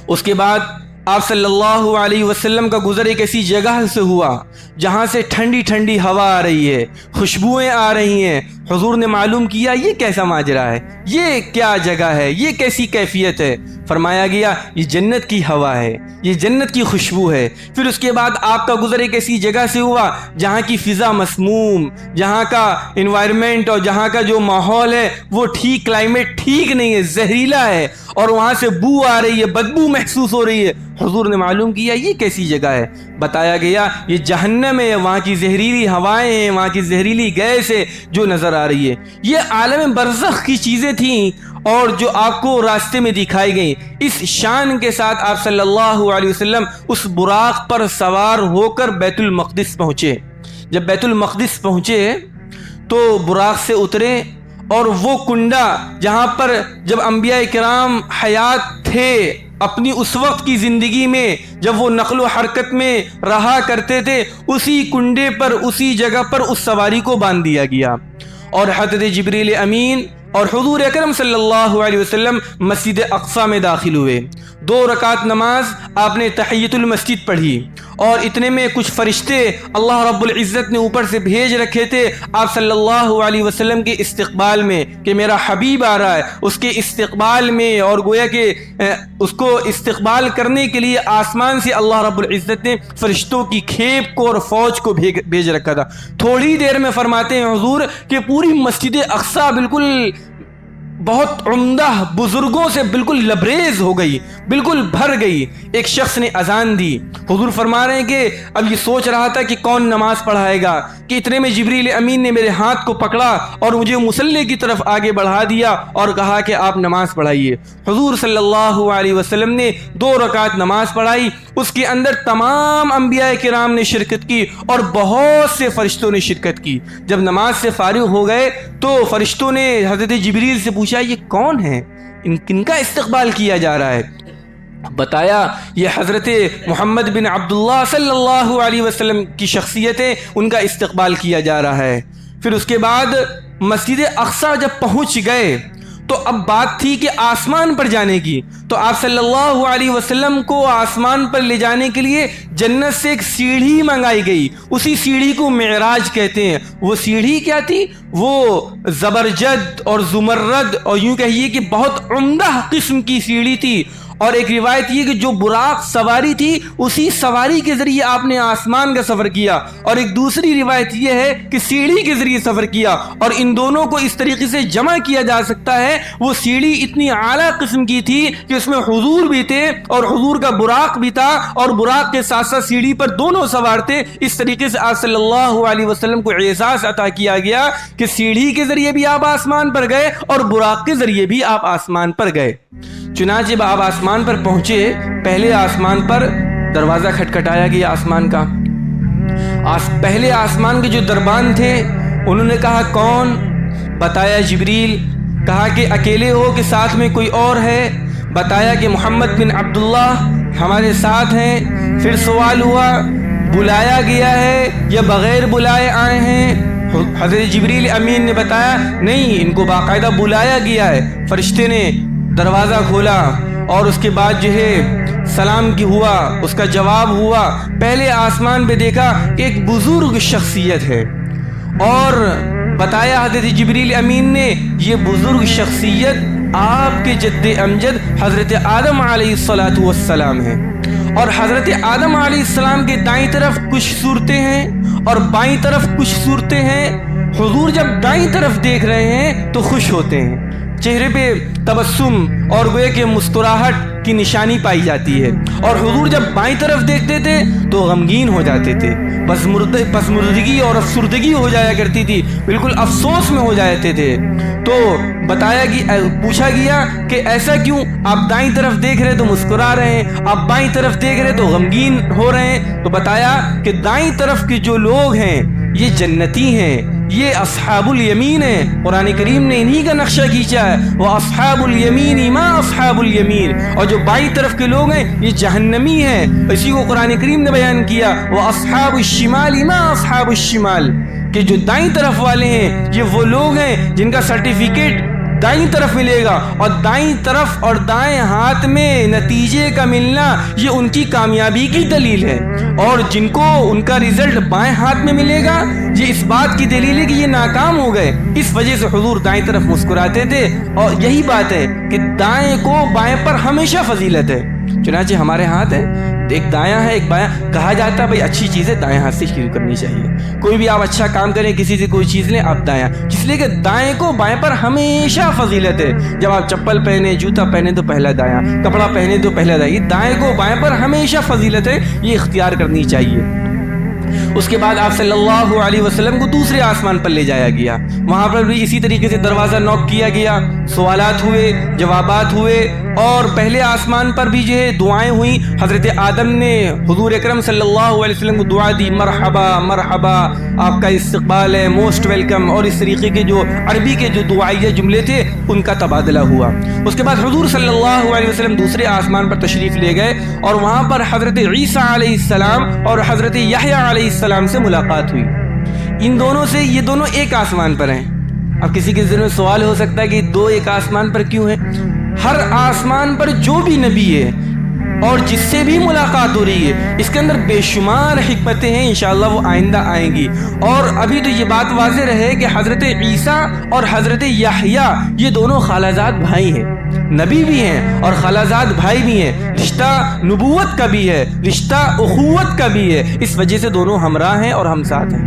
اس کے بعد آپ صلی اللہ علیہ وسلم کا گزر ایک ایسی جگہ سے ہوا جہاں سے ٹھنڈی ٹھنڈی ہوا آ رہی ہے، خوشبوئیں آ رہی ہیں۔ حضور نے معلوم کیا یہ کیسا ماجرا ہے، یہ کیا جگہ ہے، یہ کیسی کیفیت ہے؟ فرمایا گیا یہ جنت کی ہوا ہے، یہ جنت کی خوشبو ہے۔ پھر اس کے بعد آپ کا گزر ایک ایسی جگہ سے ہوا جہاں کی فضا مسموم، جہاں کا انوائرمنٹ اور جہاں کا جو ماحول ہے وہ ٹھیک، کلائمیٹ ٹھیک نہیں ہے، زہریلا ہے، اور وہاں سے بو آ رہی ہے، بدبو محسوس ہو رہی ہے۔ حضور نے معلوم کیا یہ کیسی جگہ ہے؟ بتایا گیا یہ جہنم ہے، وہاں کی زہریلی ہوائیں ہیں، وہاں کی زہریلی گیس ہے جو نظر آ رہی ہے۔ یہ عالم برزخ کی چیزیں تھیں اور جو آپ کو راستے میں دکھائی گئیں۔ اس شان کے ساتھ آپ صلی اللہ علیہ وسلم اس براق پر سوار ہو کر بیت المقدس پہنچے۔ جب بیت المقدس پہنچے تو براق سے اترے، اور وہ کنڈا جہاں پر جب انبیاء کرام حیات تھے اپنی اس وقت کی زندگی میں، جب وہ نقل و حرکت میں رہا کرتے تھے، اسی کنڈے پر، اسی جگہ پر اس سواری کو باندھ دیا گیا، اور حضرت جبریل امین اور حضور اکرم صلی اللہ علیہ وسلم مسجد اقصی میں داخل ہوئے۔ 2 رکعت نماز آپ نے تحیۃ المسجد پڑھی، اور اتنے میں کچھ فرشتے اللہ رب العزت نے اوپر سے بھیج رکھے تھے آپ صلی اللہ علیہ وسلم کے استقبال میں، کہ میرا حبیب آ رہا ہے، اس کے استقبال میں، اور گویا کہ اس کو استقبال کرنے کے لیے آسمان سے اللہ رب العزت نے فرشتوں کی کھیپ کو اور فوج کو بھیج رکھا تھا۔ تھوڑی دیر میں فرماتے ہیں حضور کہ پوری مسجد اقصی بالکل بہت عمدہ بزرگوں سے بالکل لبریز ہو گئی، بالکل بھر گئی۔ ایک شخص نے اذان دی، حضور فرما رہے ہیں کہ اب یہ سوچ رہا تھا کہ کون نماز پڑھائے گا، کہ اتنے میں جبریل امین نے میرے ہاتھ کو پکڑا اور مجھے مصلی کی طرف آگے بڑھا دیا اور کہا کہ آپ نماز پڑھائیے۔ حضور صلی اللہ علیہ وسلم نے 2 رکعت نماز پڑھائی، اس کے اندر تمام انبیاء کرام نے شرکت کی اور بہت سے فرشتوں نے شرکت کی۔ جب نماز سے فارغ ہو گئے تو فرشتوں نے حضرت جبریل سے پوچھا یہ کون ہیں، کن کا استقبال کیا جا رہا ہے؟ بتایا یہ حضرت محمد بن عبداللہ صلی اللہ علیہ وسلم کی شخصیت ہے، ان کا استقبال کیا جا رہا ہے۔ پھر اس کے بعد مسجد اقصی جب پہنچ گئے تو اب بات تھی کہ آسمان پر جانے کی، تو آپ صلی اللہ علیہ وسلم کو آسمان پر لے جانے کے لیے جنت سے ایک سیڑھی منگائی گئی، اسی سیڑھی کو معراج کہتے ہیں۔ وہ سیڑھی کیا تھی؟ وہ زبرجد اور زمرد اور یوں کہیے کہ بہت عمدہ قسم کی سیڑھی تھی، اور ایک روایت یہ کہ جو براق سواری تھی اسی سواری کے ذریعے آپ نے آسمان کا سفر کیا، اور ایک دوسری روایت یہ ہے کہ سیڑھی کے ذریعے سفر کیا، اور ان دونوں کو اس طریقے سے جمع کیا جا سکتا ہے۔ وہ سیڑھی اتنی اعلیٰ قسم کی تھی کہ اس میں حضور بھی تھے اور حضور کا براق بھی تھا، اور براق کے ساتھ ساتھ سیڑھی پر دونوں سوار تھے۔ اس طریقے سے آپ صلی اللہ علیہ وسلم کو اعزاز عطا کیا گیا کہ سیڑھی کے ذریعے بھی آپ آسمان پر گئے اور براق کے ذریعے بھی آپ آسمان پر گئے۔ چنانچہ جب آپ آسمان پر پہنچے، پہلے آسمان پر دروازہ کھٹکھٹایا گیا آسمان کا۔ پہلے آسمان کے جو دربان تھے انہوں نے کہا کون؟ بتایا جبریل۔ کہا کہ اکیلے ہو کہ ساتھ میں کوئی اور ہے؟ بتایا کہ محمد بن عبداللہ ہمارے ساتھ ہیں۔ پھر سوال ہوا بلایا گیا ہے یا بغیر بلائے آئے ہیں؟ حضرت جبریل امین نے بتایا نہیں، ان کو باقاعدہ بلایا گیا ہے۔ فرشتے نے دروازہ کھولا اور اس کے بعد جو ہے سلام کی ہوا، اس کا جواب ہوا۔ پہلے آسمان پہ دیکھا کہ ایک بزرگ شخصیت ہے، اور بتایا حضرت جبریل امین نے یہ بزرگ شخصیت آپ کے جد امجد حضرت آدم علیہ السلام ہے، اور حضرت آدم علیہ السلام کے دائیں طرف کچھ صورتیں ہیں اور بائیں طرف کچھ صورتیں ہیں۔ حضور جب دائیں طرف دیکھ رہے ہیں تو خوش ہوتے ہیں، چہرے پہ تبسم اور گویا کہ مسکراہٹ کی نشانی پائی جاتی ہے، اور حضور جب بائیں طرف دیکھتے تھے تو غمگین ہو جاتے تھے، پسمردگی اور افسردگی ہو جایا کرتی تھی، بالکل افسوس میں ہو جاتے تھے۔ تو بتایا کہ پوچھا گیا کہ ایسا کیوں؟ آپ دائیں طرف دیکھ رہے تو مسکرا رہے ہیں، آپ بائیں طرف دیکھ رہے تو غمگین ہو رہے ہیں۔ تو بتایا کہ دائیں طرف کے جو لوگ ہیں یہ جنتی ہیں، یہ اصحاب الیمین ہیں۔ قرآن کریم نے انہی کا نقشہ کھینچا ہے، وہ اصحاب الیمین ما اصحاب الیمین، اور جو بائیں طرف کے لوگ ہیں یہ جہنمی ہیں۔ اسی کو قرآن کریم نے بیان کیا، وہ اصحاب الشمال ما اصحاب الشمال، کہ جو دائیں طرف والے ہیں یہ وہ لوگ ہیں جن کا سرٹیفکیٹ دائیں طرف ملے گا، اور دائیں طرف اور دائیں ہاتھ میں نتیجے کا ملنا یہ ان کی کامیابی کی دلیل ہے، اور جن کو ان کا رزلٹ بائیں ہاتھ میں ملے گا یہ اس بات کی دلیل ہے کہ یہ ناکام ہو گئے۔ اس وجہ سے حضور دائیں طرف مسکراتے تھے، اور یہی بات ہے کہ دائیں کو بائیں پر ہمیشہ فضیلت ہے۔ چنانچہ ہمارے ہاتھ ہے، ایک دایاں ہے ایک بایاں، کہا جاتا ہے بھائی اچھی چیزیں دائیں ہاتھ سے شروع کرنی چاہیے، کوئی بھی آپ اچھا کام کریں، کسی سے کوئی چیز لیں آپ دایاں، اس لیے کہ دائیں کو بائیں پر ہمیشہ فضیلت ہے۔ جب آپ چپل پہنے، جوتا پہنے تو پہلا دایاں، کپڑا پہنے تو پہلا دایاں، یہ دائیں کو بائیں پر ہمیشہ فضیلت ہے، یہ اختیار کرنی چاہیے۔ اس کے بعد آپ صلی اللہ علیہ وسلم کو دوسرے آسمان پر لے جایا گیا، وہاں پر بھی اسی طریقے سے دروازہ نوک کیا گیا، سوالات ہوئے، جوابات ہوئے، اور پہلے آسمان پر بھی جو ہے دعائیں ہوئیں۔ حضرت آدم نے حضور اکرم صلی اللہ علیہ وسلم کو دعا دی، مرحبا مرحبا، آپ کا استقبال ہے، موسٹ ویلکم، اور اس طریقے کے جو عربی کے جو دعائیہ جملے تھے ان کا تبادلہ ہوا۔ اس کے بعد حضور صلی اللہ علیہ وسلم دوسرے آسمان پر تشریف لے گئے، اور وہاں پر حضرت عیسیٰ علیہ السلام اور حضرت یحییٰ علیہ السلام سے ملاقات ہوئی۔ ان دونوں سے، یہ دونوں ایک آسمان پر ہیں۔ اب کسی کے ذہن میں سوال ہو سکتا ہے کہ دو ایک آسمان پر کیوں ہیں؟ ہر آسمان پر جو بھی نبی ہے اور جس سے بھی ملاقات ہو رہی ہے اس کے اندر بے شمار حکمتیں ہیں، انشاءاللہ وہ آئندہ آئیں گی۔ اور ابھی تو یہ بات واضح رہے کہ حضرت عیسیٰ اور حضرت یحییٰ یہ دونوں خالہ زاد بھائی ہیں، نبی بھی ہیں اور خالہ زاد بھائی بھی ہیں، رشتہ نبوت کا بھی ہے، رشتہ اخوت کا بھی ہے، اس وجہ سے دونوں ہمراہ ہیں اور ہم ساتھ ہیں۔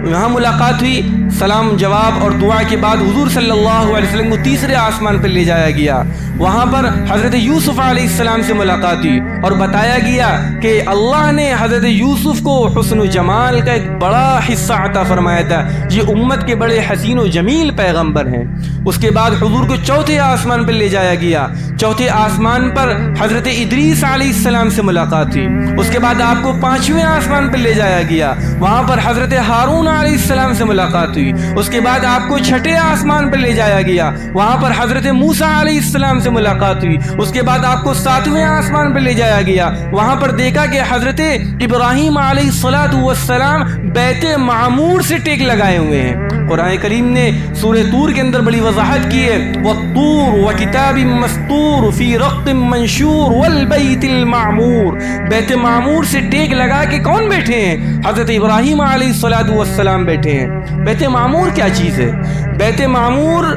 یہاں ملاقات ہوئی، سلام جواب اور دعا کے بعد حضور صلی اللہ علیہ وسلم کو تیسرے آسمان پر لے جایا گیا۔ وہاں پر حضرت یوسف علیہ السلام سے ملاقات ہوئی اور بتایا گیا کہ اللہ نے حضرت یوسف کو حسن و جمال کا ایک بڑا حصہ عطا فرمایا تھا، یہ امت کے بڑے حسین و جمیل پیغمبر ہیں۔ اس کے بعد حضور کو چوتھے آسمان پر لے جایا گیا، چوتھے آسمان پر حضرت ادریس علیہ السلام سے ملاقات ہوئی۔ اس کے بعد آپ کو پانچویں آسمان پر لے جایا گیا، وہاں پر حضرت ہارون علیہ السلام سے ملاقات ہوئی۔ اس کے بعد آپ کو چھٹے آسمان پر لے جایا گیا، وہاں پر حضرت موسیٰ علیہ السلام سے ملاقات ہوئی۔ اس کے بعد آپ کو ساتویں آسمان پر لے جایا گیا، وہاں پر دیکھا کہ حضرت ابراہیم علیہ السلام بیت معمور سے ٹیک لگائے ہوئے ہیں، قرآن کریم نے سورہ طور کے اندر بڑی وضاحت کی ہے، وَالطُّورُ وَكِتَابٍ مَّسْطُورٍ فِي رَقٍّ مَّنشُورٍ وَالْبَيْتِ الْمَعْمُورِ۔ بیت معمور سے ٹیک لگا کے کون بیٹھے ہیں؟ حضرت ابراہیم علیہ السلام بیٹھے ہیں۔ بیت معمور کیا چیز ہے؟ بیت معمور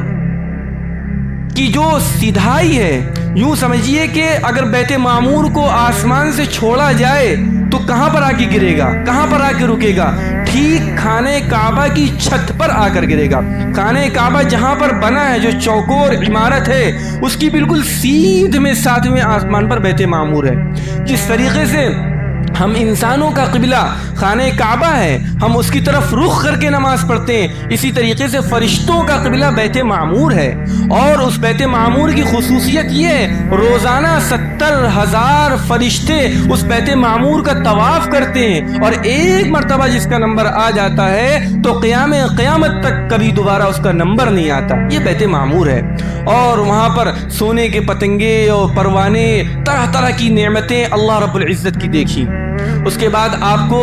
کی جو سیدھائی ہے، یوں سمجھیے کہ اگر بیت معمور کو آسمان سے چھوڑا جائے تو کہاں پر آ کے گرے گا؟ کہاں پر آ کے رکے گا؟ ٹھیک خانہ کعبہ کی چھت پر آ کر گرے گا۔ خانہ کعبہ جہاں پر بنا ہے، جو چوکور عمارت ہے، اس کی بالکل سیدھ میں 7ویں آسمان پر بیت معمور ہے۔ جس طریقے سے ہم انسانوں کا قبلہ خانہ کعبہ ہے، ہم اس کی طرف رخ کر کے نماز پڑھتے ہیں، اسی طریقے سے فرشتوں کا قبلہ بیت معمور ہے۔ اور اس بیت معمور کی خصوصیت یہ ہے، روزانہ 70,000 فرشتے اس بیت معمور کا طواف کرتے ہیں، اور ایک مرتبہ جس کا نمبر آ جاتا ہے تو قیامت تک کبھی دوبارہ اس کا نمبر نہیں آتا۔ یہ بیت معمور ہے، اور وہاں پر سونے کے پتنگے اور پروانے، طرح طرح کی نعمتیں اللہ رب العزت کی دیکھی۔ اس کے بعد آپ کو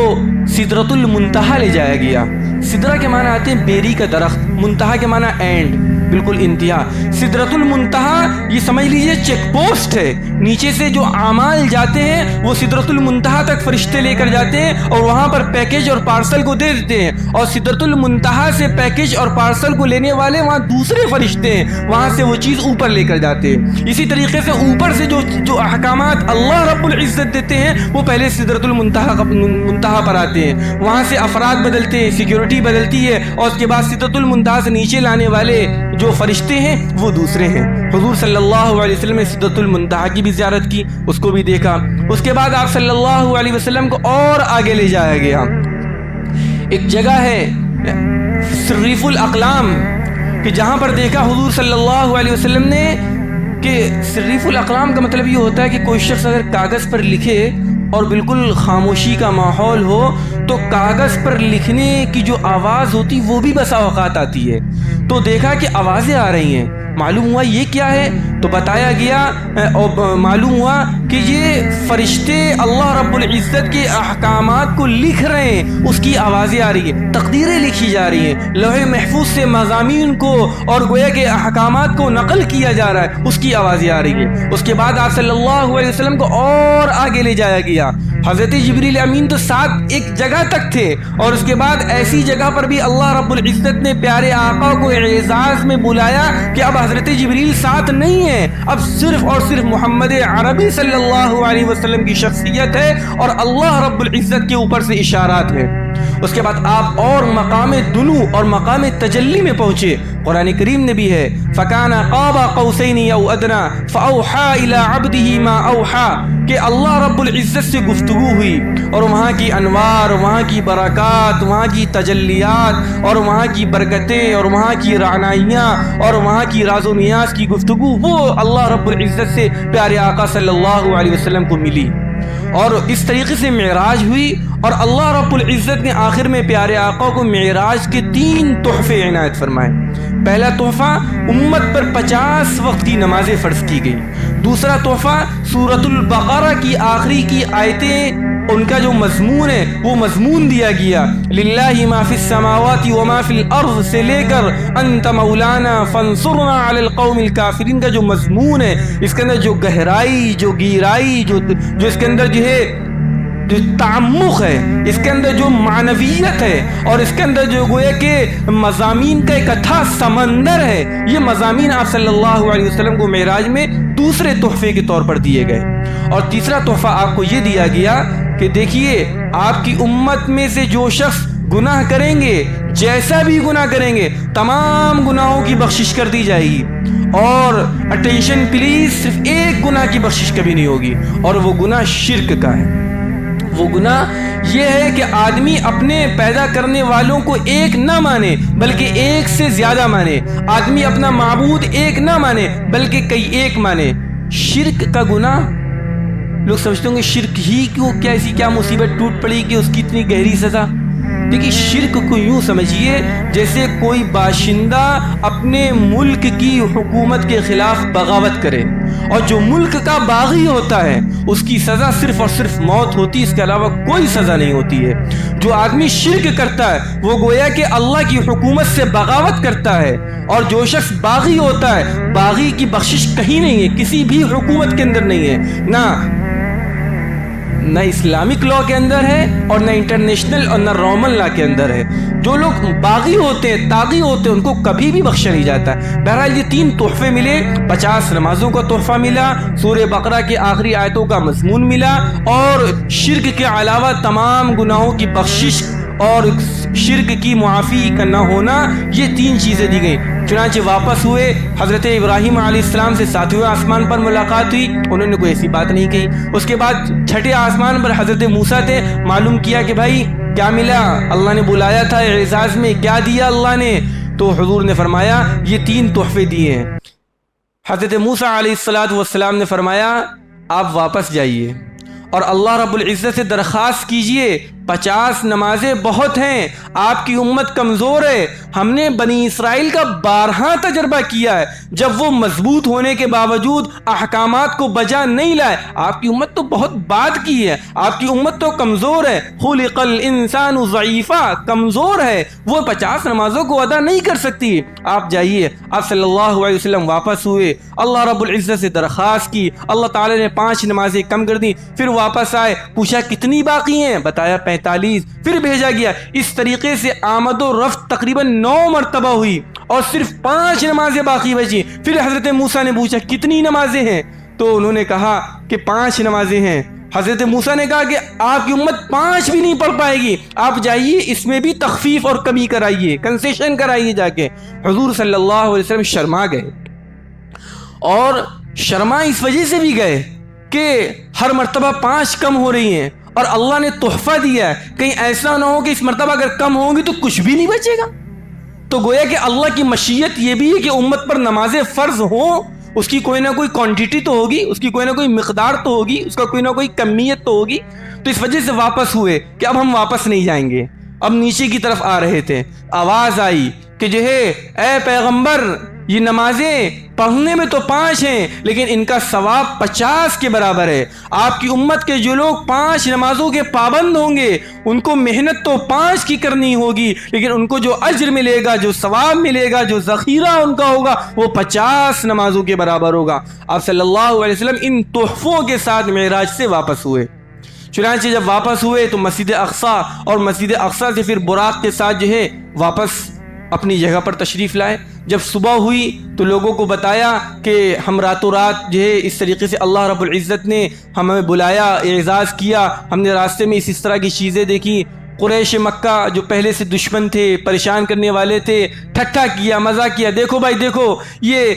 سدرۃ المنتہا لے جایا گیا۔ سدرہ کے معنی آتے ہیں بیری کا درخت، منتہا کے معنی اینڈ، بالکل انتہا۔ سدرۃ المنتہا یہ سمجھ لیجئے چیک پوسٹ ہے، نیچے سے جو اعمال جاتے ہیں وہ سدرۃ المنتہا تک فرشتے لے کر جاتے ہیں، اور وہاں پر پیکج اور پارسل کو دے دیتے ہیں، اور سدرۃ المنتہا سے پیکج اور پارسل کو لینے والے وہاں دوسرے فرشتے ہیں، وہاں سے وہ چیز اوپر لے کر جاتے ہیں۔ اسی طریقے سے اوپر سے جو احکامات اللہ رب العزت دیتے ہیں وہ پہلے سدرۃ المنتہا پر آتے ہیں، وہاں سے افراد بدلتے ہیں، سیکیورٹی بدلتی ہے، اور اس کے بعد سدرۃ المنتہا سے نیچے لانے والے جو فرشتے ہیں وہ دوسرے ہیں۔ حضور صلی اللہ علیہ وسلم نے سدرۃ المنتہا کی بھی زیارت کی، اس کو بھی دیکھا۔ اس کے بعد آپ صلی اللہ علیہ وسلم کو اور آگے لے جایا گیا۔ ایک جگہ ہے صریف الاقلام، کہ جہاں پر دیکھا حضور صلی اللہ علیہ وسلم نے کہ صریف الاقلام کا مطلب یہ ہوتا ہے کہ کوئی شخص اگر کاغذ پر لکھے اور بالکل خاموشی کا ماحول ہو تو کاغذ پر لکھنے کی جو آواز ہوتی وہ بھی بسا اوقات آتی ہے۔ تو دیکھا کہ آوازیں آ رہی ہیں، معلوم ہوا یہ کیا ہے، تو بتایا گیا اور معلوم ہوا کہ یہ فرشتے اللہ رب العزت کے احکامات کو لکھ رہے ہیں، اس کی آوازیں آ رہی ہیں، تقدیریں لکھی جا رہی ہیں، لوح محفوظ سے مضامین کو اور گویا کہ احکامات کو نقل کیا جا رہا ہے، اس کی آوازیں آ رہی ہیں۔ اس کے بعد آپ صلی اللہ علیہ وسلم کو اور آگے لے جایا گیا۔ حضرت جبریل امین تو ساتھ ایک جگہ تک تھے، اور اس کے بعد ایسی جگہ پر بھی اللہ رب العزت نے پیارے آقا کو اعزاز میں بلایا کہ اب حضرت جبریل ساتھ نہیں ہے، اب صرف اور صرف محمد عربی صلی اللہ علیہ وسلم کی شخصیت ہے، اور اللہ رب العزت کے اوپر سے اشارات ہیں۔ اس کے بعد آپ اور مقام دنو اور مقام تجلی میں پہنچے۔ قرآن کریم نے بھی ہے فَكَانَ قَابَ قَوْسَيْنِ أَوْ أَدْنَىٰ فَأَوْحَىٰ إِلَىٰ عَبْدِهِ مَا أَوْحَىٰ، کہ اللہ رب العزت سے گفتگو ہوئی، اور وہاں کی انوار، وہاں کی برکات، وہاں کی تجلیات، اور وہاں کی برکتیں، اور وہاں کی رعنائیاں، اور وہاں کی راز و نیاز کی گفتگو وہ اللہ رب العزت سے پیارے آقا صلی اللہ علیہ وسلم کو ملی۔ اور اس طریقے سے معراج ہوئی، اور اللہ رب العزت نے آخر میں پیارے آقا کو معراج کے 3 تحفے عنایت فرمائے۔ پہلا تحفہ امت پر 50 وقت کی نمازیں فرض کی گئی۔ دوسرا تحفہ سورۃ البقرہ کی آخری کی آیتیں، ان کا جو مضمون ہے وہ مضمون دیا گیا، للہ ما فی السماوات وما فی الارض سے لے کر انت مولانا فانصرنا علی القوم الکافرین کا جو مضمون ہے، اس کے اندر جو گہرائی، جو گہرائی، جو اس کے اندر جو ہے جو تعمق ہے، اس کے اندر جو معنویت ہے، اور اس کے اندر جو گویا کہ مضامین کا ایک اتھا سمندر ہے، یہ مضامین آپ صلی اللہ علیہ وسلم کو معراج میں دوسرے تحفے کے طور پر دیے گئے۔ اور تیسرا تحفہ آپ کو یہ دیا گیا کہ دیکھیے آپ کی امت میں سے جو شخص گناہ کریں گے، جیسا بھی گناہ کریں گے، تمام گناہوں کی بخشش کر دی جائے گی، اور اٹینشن پلیز، صرف ایک گناہ کی بخشش کبھی نہیں ہوگی، اور وہ گناہ شرک کا ہے۔ وہ گناہ یہ ہے کہ آدمی اپنے پیدا کرنے والوں کو ایک نہ مانے بلکہ ایک سے زیادہ مانے، آدمی اپنا معبود ایک نہ مانے بلکہ کئی ایک مانے۔ شرک کا گناہ، لوگ سمجھتے ہوں گے شرک ہی کیوں، کیا ایسی کیا مصیبت ٹوٹ پڑی کہ اس کی اتنی گہری سزا؟ دیکھیے شرک کو یوں سمجھیے جیسے کوئی باشندہ اپنے ملک کی حکومت کے خلاف بغاوت کرے، اور جو ملک کا باغی ہوتا ہے اس کی سزا صرف اور صرف موت ہوتی ہے، اس کے علاوہ کوئی سزا نہیں ہوتی ہے۔ جو آدمی شرک کرتا ہے وہ گویا کہ اللہ کی حکومت سے بغاوت کرتا ہے، اور جو شخص باغی ہوتا ہے، باغی کی بخشش کہیں نہیں ہے، کسی بھی حکومت کے اندر نہیں ہے، نہ اسلامک لا کے اندر ہے اور نہ انٹرنیشنل اور نہ رومن لا کے اندر ہے۔ جو لوگ باغی ہوتے ہیں، طاغی ہوتے ہیں، ان کو کبھی بھی بخشا نہیں جاتا۔ بہرحال یہ 3 تحفے ملے، 50 نمازوں کا تحفہ ملا، سورہ بقرہ کے آخری آیتوں کا مضمون ملا، اور شرک کے علاوہ تمام گناہوں کی بخشش اور شرک کی معافی کا نہ ہونا، یہ 3 چیزیں دی گئیں۔ چنانچہ واپس ہوئے، حضرت ابراہیم علیہ السلام سے 7ویں آسمان پر ملاقات ہوئی، انہوں نے کوئی ایسی بات نہیں کہی۔ اس کے بعد 6ٹھے آسمان پر حضرت موسیٰ تھے، معلوم کیا کہ بھائی کیا ملا، اللہ نے بلایا تھا اعزاز میں، کیا دیا اللہ نے؟ تو حضور نے فرمایا یہ 3 تحفے دیے ہیں۔ حضرت موسیٰ علیہ السلام نے فرمایا آپ واپس جائیے اور اللہ رب العزت سے درخواست کیجئے، 50 نمازیں بہت ہیں، آپ کی امت کمزور ہے، ہم نے بنی اسرائیل کا بارہا تجربہ کیا ہے، جب وہ مضبوط ہونے کے باوجود احکامات کو بجا نہیں لائے، آپ کی امت تو بہت بات کی ہے، آپ کی امت تو کمزور ہے، خلق الانسان ضعیفا، کمزور ہے، وہ 50 نمازوں کو ادا نہیں کر سکتی، آپ جائیے۔ آپ صلی اللہ علیہ وسلم واپس ہوئے، اللہ رب العزت سے درخواست کی، اللہ تعالی نے 5 نمازیں کم کر دی، پھر واپس آئے، پوچھا کتنی باقی ہیں، بتایا 45، پھر بھیجا گیا۔ اس طریقے سے آمد و رفت تقریباً 9 مرتبہ ہوئی اور صرف 5 نمازیں باقی بچی۔ پھر حضرت موسیٰ نے پوچھا کتنی نمازیں ہیں، تو انہوں نے کہا کہ 5 نمازیں ہیں۔ حضرت موسیٰ نے کہا کہ آپ کی امت 5 بھی نہیں پڑھ پائے گی، آپ جائیے اس میں بھی تخفیف اور کمی کرائیے، کنسیشن کرائیے جا کے۔ حضور صلی اللہ علیہ وسلم شرما گئے، اور شرما اس وجہ سے بھی گئے کہ ہر مرتبہ 5 کم ہو رہی ہیں، اور اللہ نے تحفہ دیا ہے، کہیں ایسا نہ ہو کہ اس مرتبہ اگر کم ہوں گی تو کچھ بھی نہیں بچے گا۔ تو گویا کہ اللہ کی مشیت یہ بھی ہے کہ امت پر نمازیں فرض ہوں، اس کی کوئی نہ کوئی کوانٹٹی تو ہوگی، اس کی کوئی نہ کوئی مقدار تو ہوگی، اس کا کوئی نہ کوئی کمیت تو ہوگی۔ تو اس وجہ سے واپس ہوئے کہ اب ہم واپس نہیں جائیں گے۔ اب نیچے کی طرف آ رہے تھے، آواز آئی کہ جو ہے اے پیغمبر، یہ نمازیں پڑھنے میں تو 5 ہیں لیکن ان کا ثواب 50 کے برابر ہے۔ آپ کی امت کے جو لوگ 5 نمازوں کے پابند ہوں گے ان کو محنت تو 5 کی کرنی ہوگی، لیکن ان کو جو اجر ملے گا، جو ثواب ملے گا، جو ذخیرہ ان کا ہوگا وہ 50 نمازوں کے برابر ہوگا۔ آپ صلی اللہ علیہ وسلم ان تحفوں کے ساتھ معراج سے واپس ہوئے۔ چنانچہ جب واپس ہوئے تو مسجد اقصیٰ، اور مسجد اقصیٰ سے پھر براق کے ساتھ جو ہے واپس اپنی جگہ پر تشریف لائے۔ جب صبح ہوئی تو لوگوں کو بتایا کہ ہم راتوں رات جو ہے اس طریقے سے اللہ رب العزت نے ہمیں بلایا، اعزاز کیا، ہم نے راستے میں اس طرح کی چیزیں دیکھی۔ قریش مکہ جو پہلے سے دشمن تھے، پریشان کرنے والے تھے، ٹھٹھا کیا، مزاق کیا، دیکھو بھائی دیکھو یہ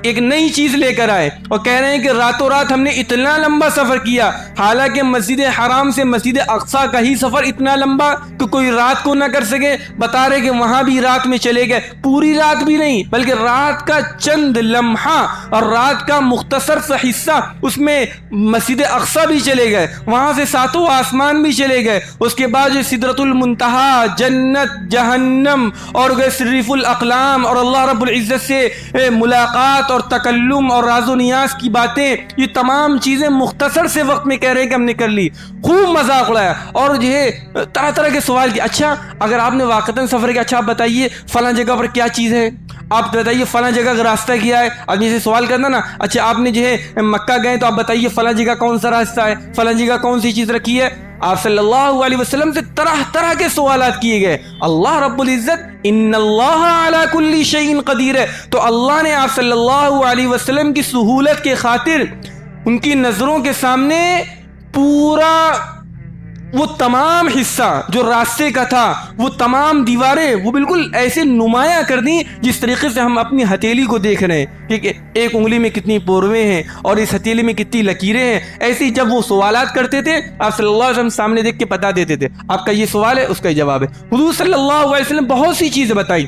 ایک نئی چیز لے کر آئے، اور کہہ رہے ہیں کہ راتوں رات ہم نے اتنا لمبا سفر کیا، حالانکہ مسجد حرام سے مسجد اقصیٰ کا ہی سفر اتنا لمبا کہ کوئی رات کو نہ کر سکے۔ بتا رہے کہ وہاں بھی رات میں چلے گئے، پوری رات بھی نہیں بلکہ رات کا چند لمحہ اور رات کا مختصر سا حصہ، اس میں مسجد اقصیٰ بھی چلے گئے، وہاں سے 7 آسمان بھی چلے گئے، اس کے بعد سدرۃ المنتہا، جنت، جہنم، اور صریف الاقلام، اور اللہ رب العزت سے ملاقات اور تکلم اور راز و نیاز کی باتیں، یہ تمام چیزیں مختصر سے وقت میں کہہ رہے ہیں کہ ہم نے کر لی۔ خوب مذاق اڑایا اور جو ہے طرح طرح کے سوال کیے۔ اچھا اگر آپ نے واقعتاً سفر کیا، اچھا آپ بتائیے فلاں جگہ پر کیا چیز ہے، آپ بتائیے فلاں جگہ کا راستہ کیا ہے۔ آدمی سے سوال کرنا نا، اچھا آپ نے جو ہے مکہ گئے تو آپ بتائیے فلاں جگہ کون سا راستہ ہے، فلاں جگہ کون سی چیز رکھی ہے۔ آپ صلی اللہ علیہ وسلم سے طرح طرح کے سوالات کیے گئے۔ اللہ رب العزت ان اللہ علی کل شیء قدیر ہے، تو اللہ نے آپ صلی اللہ علیہ وسلم کی سہولت کے خاطر ان کی نظروں کے سامنے پورا وہ تمام حصہ جو راستے کا تھا، وہ تمام دیواریں وہ بالکل ایسے نمایاں کر دیں جس طریقے سے ہم اپنی ہتھیلی کو دیکھ رہے ہیں کہ ایک انگلی میں کتنی پورویں ہیں اور اس ہتھیلی میں کتنی لکیریں ہیں۔ ایسے ہی جب وہ سوالات کرتے تھے آپ صلی اللہ علیہ وسلم سامنے دیکھ کے بتا دیتے تھے، آپ کا یہ سوال ہے، اس کا یہ جواب ہے۔ حضور صلی اللہ علیہ وسلم بہت سی چیزیں بتائی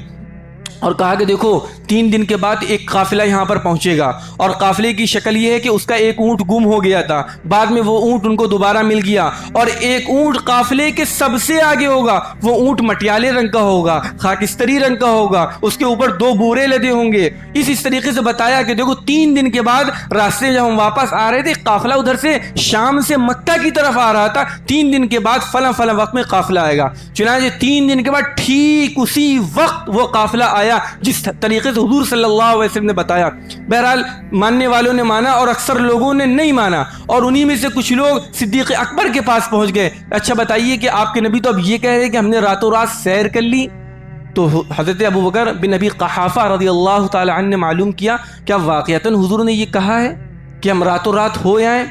اور کہا کہ دیکھو 3 دن کے بعد ایک قافلہ یہاں پر پہنچے گا، اور قافلے کی شکل یہ ہے کہ اس کا ایک اونٹ گم ہو گیا تھا، بعد میں وہ اونٹ ان کو دوبارہ مل گیا، اور ایک اونٹ قافلے کے سب سے آگے ہوگا، وہ اونٹ مٹیالے رنگ کا ہوگا، خاکستری رنگ کا ہوگا، اس کے اوپر 2 بورے لدے ہوں گے۔ اس طریقے سے بتایا کہ دیکھو 3 دن کے بعد راستے جب ہم واپس آ رہے تھے، قافلہ ادھر سے شام سے مکہ کی طرف آ رہا تھا، 3 دن کے بعد فلاں فلاں وقت میں قافلہ آئے گا۔ چنانچہ 3 دن کے بعد ٹھیک اسی وقت وہ قافلہ آیا جس طریقے سے حضور صلی اللہ علیہ وسلم نے بتایا۔ بہرحال ماننے والوں نے مانا اور اکثر لوگوں نے نہیں مانا، اور انہی میں سے کچھ لوگ صدیق اکبر کے پاس پہنچ گئے۔ اچھا بتائیے کہ آپ کے نبی تو اب یہ کہہ رہے کہ ہم نے راتوں رات سیر کر لی۔ تو حضرت ابو بکر بن ابی قحافہ رضی اللہ تعالی عنہ نے معلوم کیا کیا واقعتاً حضور نے یہ کہا ہے کہ ہم راتوں رات ہو آئیں؟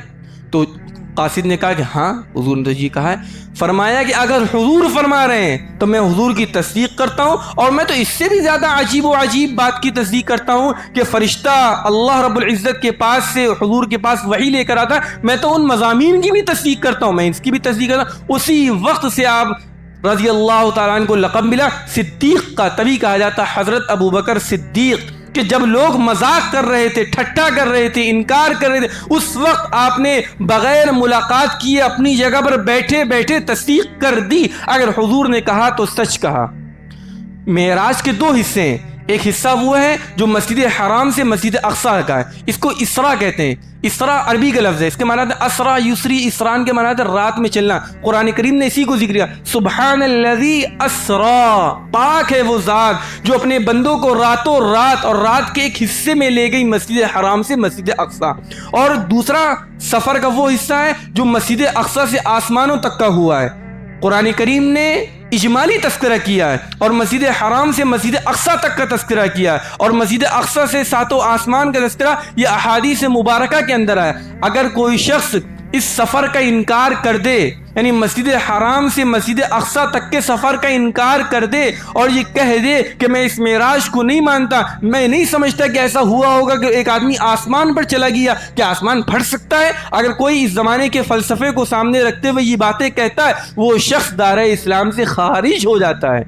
تو قاصد نے کہا کہ ہاں حضور نے یہ کہا ہے۔ فرمایا کہ اگر حضور فرما رہے ہیں تو میں حضور کی تصدیق کرتا ہوں، اور میں تو اس سے بھی زیادہ عجیب و عجیب بات کی تصدیق کرتا ہوں کہ فرشتہ اللہ رب العزت کے پاس سے حضور کے پاس وحی لے کر آتا، میں تو ان مضامین کی بھی تصدیق کرتا ہوں، میں اس کی بھی تصدیق کرتا ہوں۔ اسی وقت سے آپ رضی اللہ تعالیٰ عنہ کو لقب ملا صدیق کا، تبھی کہا جاتا حضرت ابو بکر صدیق، کہ جب لوگ مذاق کر رہے تھے، ٹھٹا کر رہے تھے، انکار کر رہے تھے، اس وقت آپ نے بغیر ملاقات کیے اپنی جگہ پر بیٹھے بیٹھے تصدیق کر دی۔ اگر حضور نے کہا تو سچ کہا۔ معراج کے 2 حصے ہیں، ایک حصہ وہ ہے جو مسجد حرام سے مسجد اقصی کا ہے، اس کو اسراء کہتے ہیں۔ اسراء عربی کا لفظ ہے، اس کے معنی ہے اسرا یسری، اسران کے معنی ہے رات میں چلنا۔ قرآن کریم نے اسی کو ذکر کیا، سبحان الذی اسرا، پاک ہے وہ ذات جو اپنے بندوں کو راتوں رات اور رات کے ایک حصے میں لے گئی مسجد حرام سے مسجد اقصی۔ اور دوسرا سفر کا وہ حصہ ہے جو مسجد اقصی سے آسمانوں تک کا ہوا ہے۔ قرآن کریم نے اجمالی تذکرہ کیا ہے، اور مسجد حرام سے مسجد اقصی تک کا تذکرہ کیا ہے، اور مسجد اقصی سے 7 آسمان کا تذکرہ یہ احادیث مبارکہ کے اندر ہے۔ اگر کوئی شخص اس سفر کا انکار کر دے، یعنی مسجد حرام سے مسجد اقصی تک کے سفر کا انکار کر دے اور یہ کہہ دے کہ میں اس معراج کو نہیں مانتا، میں نہیں سمجھتا کہ ایسا ہوا ہوگا کہ ایک آدمی آسمان پر چلا گیا، کیا آسمان پھٹ سکتا ہے؟ اگر کوئی اس زمانے کے فلسفے کو سامنے رکھتے ہوئے یہ باتیں کہتا ہے، وہ شخص دائرہ اسلام سے خارج ہو جاتا ہے۔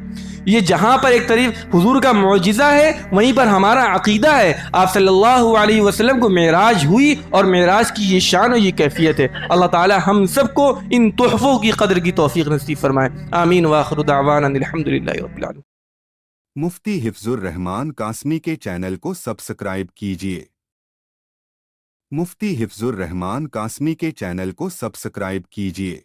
یہ جہاں پر ایک طرف حضور کا معجزہ ہے، وہیں پر ہمارا عقیدہ ہے آپ صلی اللہ علیہ وسلم کو معراج ہوئی، اور معراج کی یہ شان اور یہ کیفیت ہے۔ اللہ تعالی ہم سب کو ان تحفوں کی قدر کی توفیق نصیب فرمائے، آمین وآخر دعوانا الحمدللہ رب العالمین۔ مفتی حفظ الرحمان قاسمی کے چینل کو سبسکرائب کیجیے۔ مفتی حفظ الرحمان قاسمی کے چینل کو سبسکرائب کیجیے۔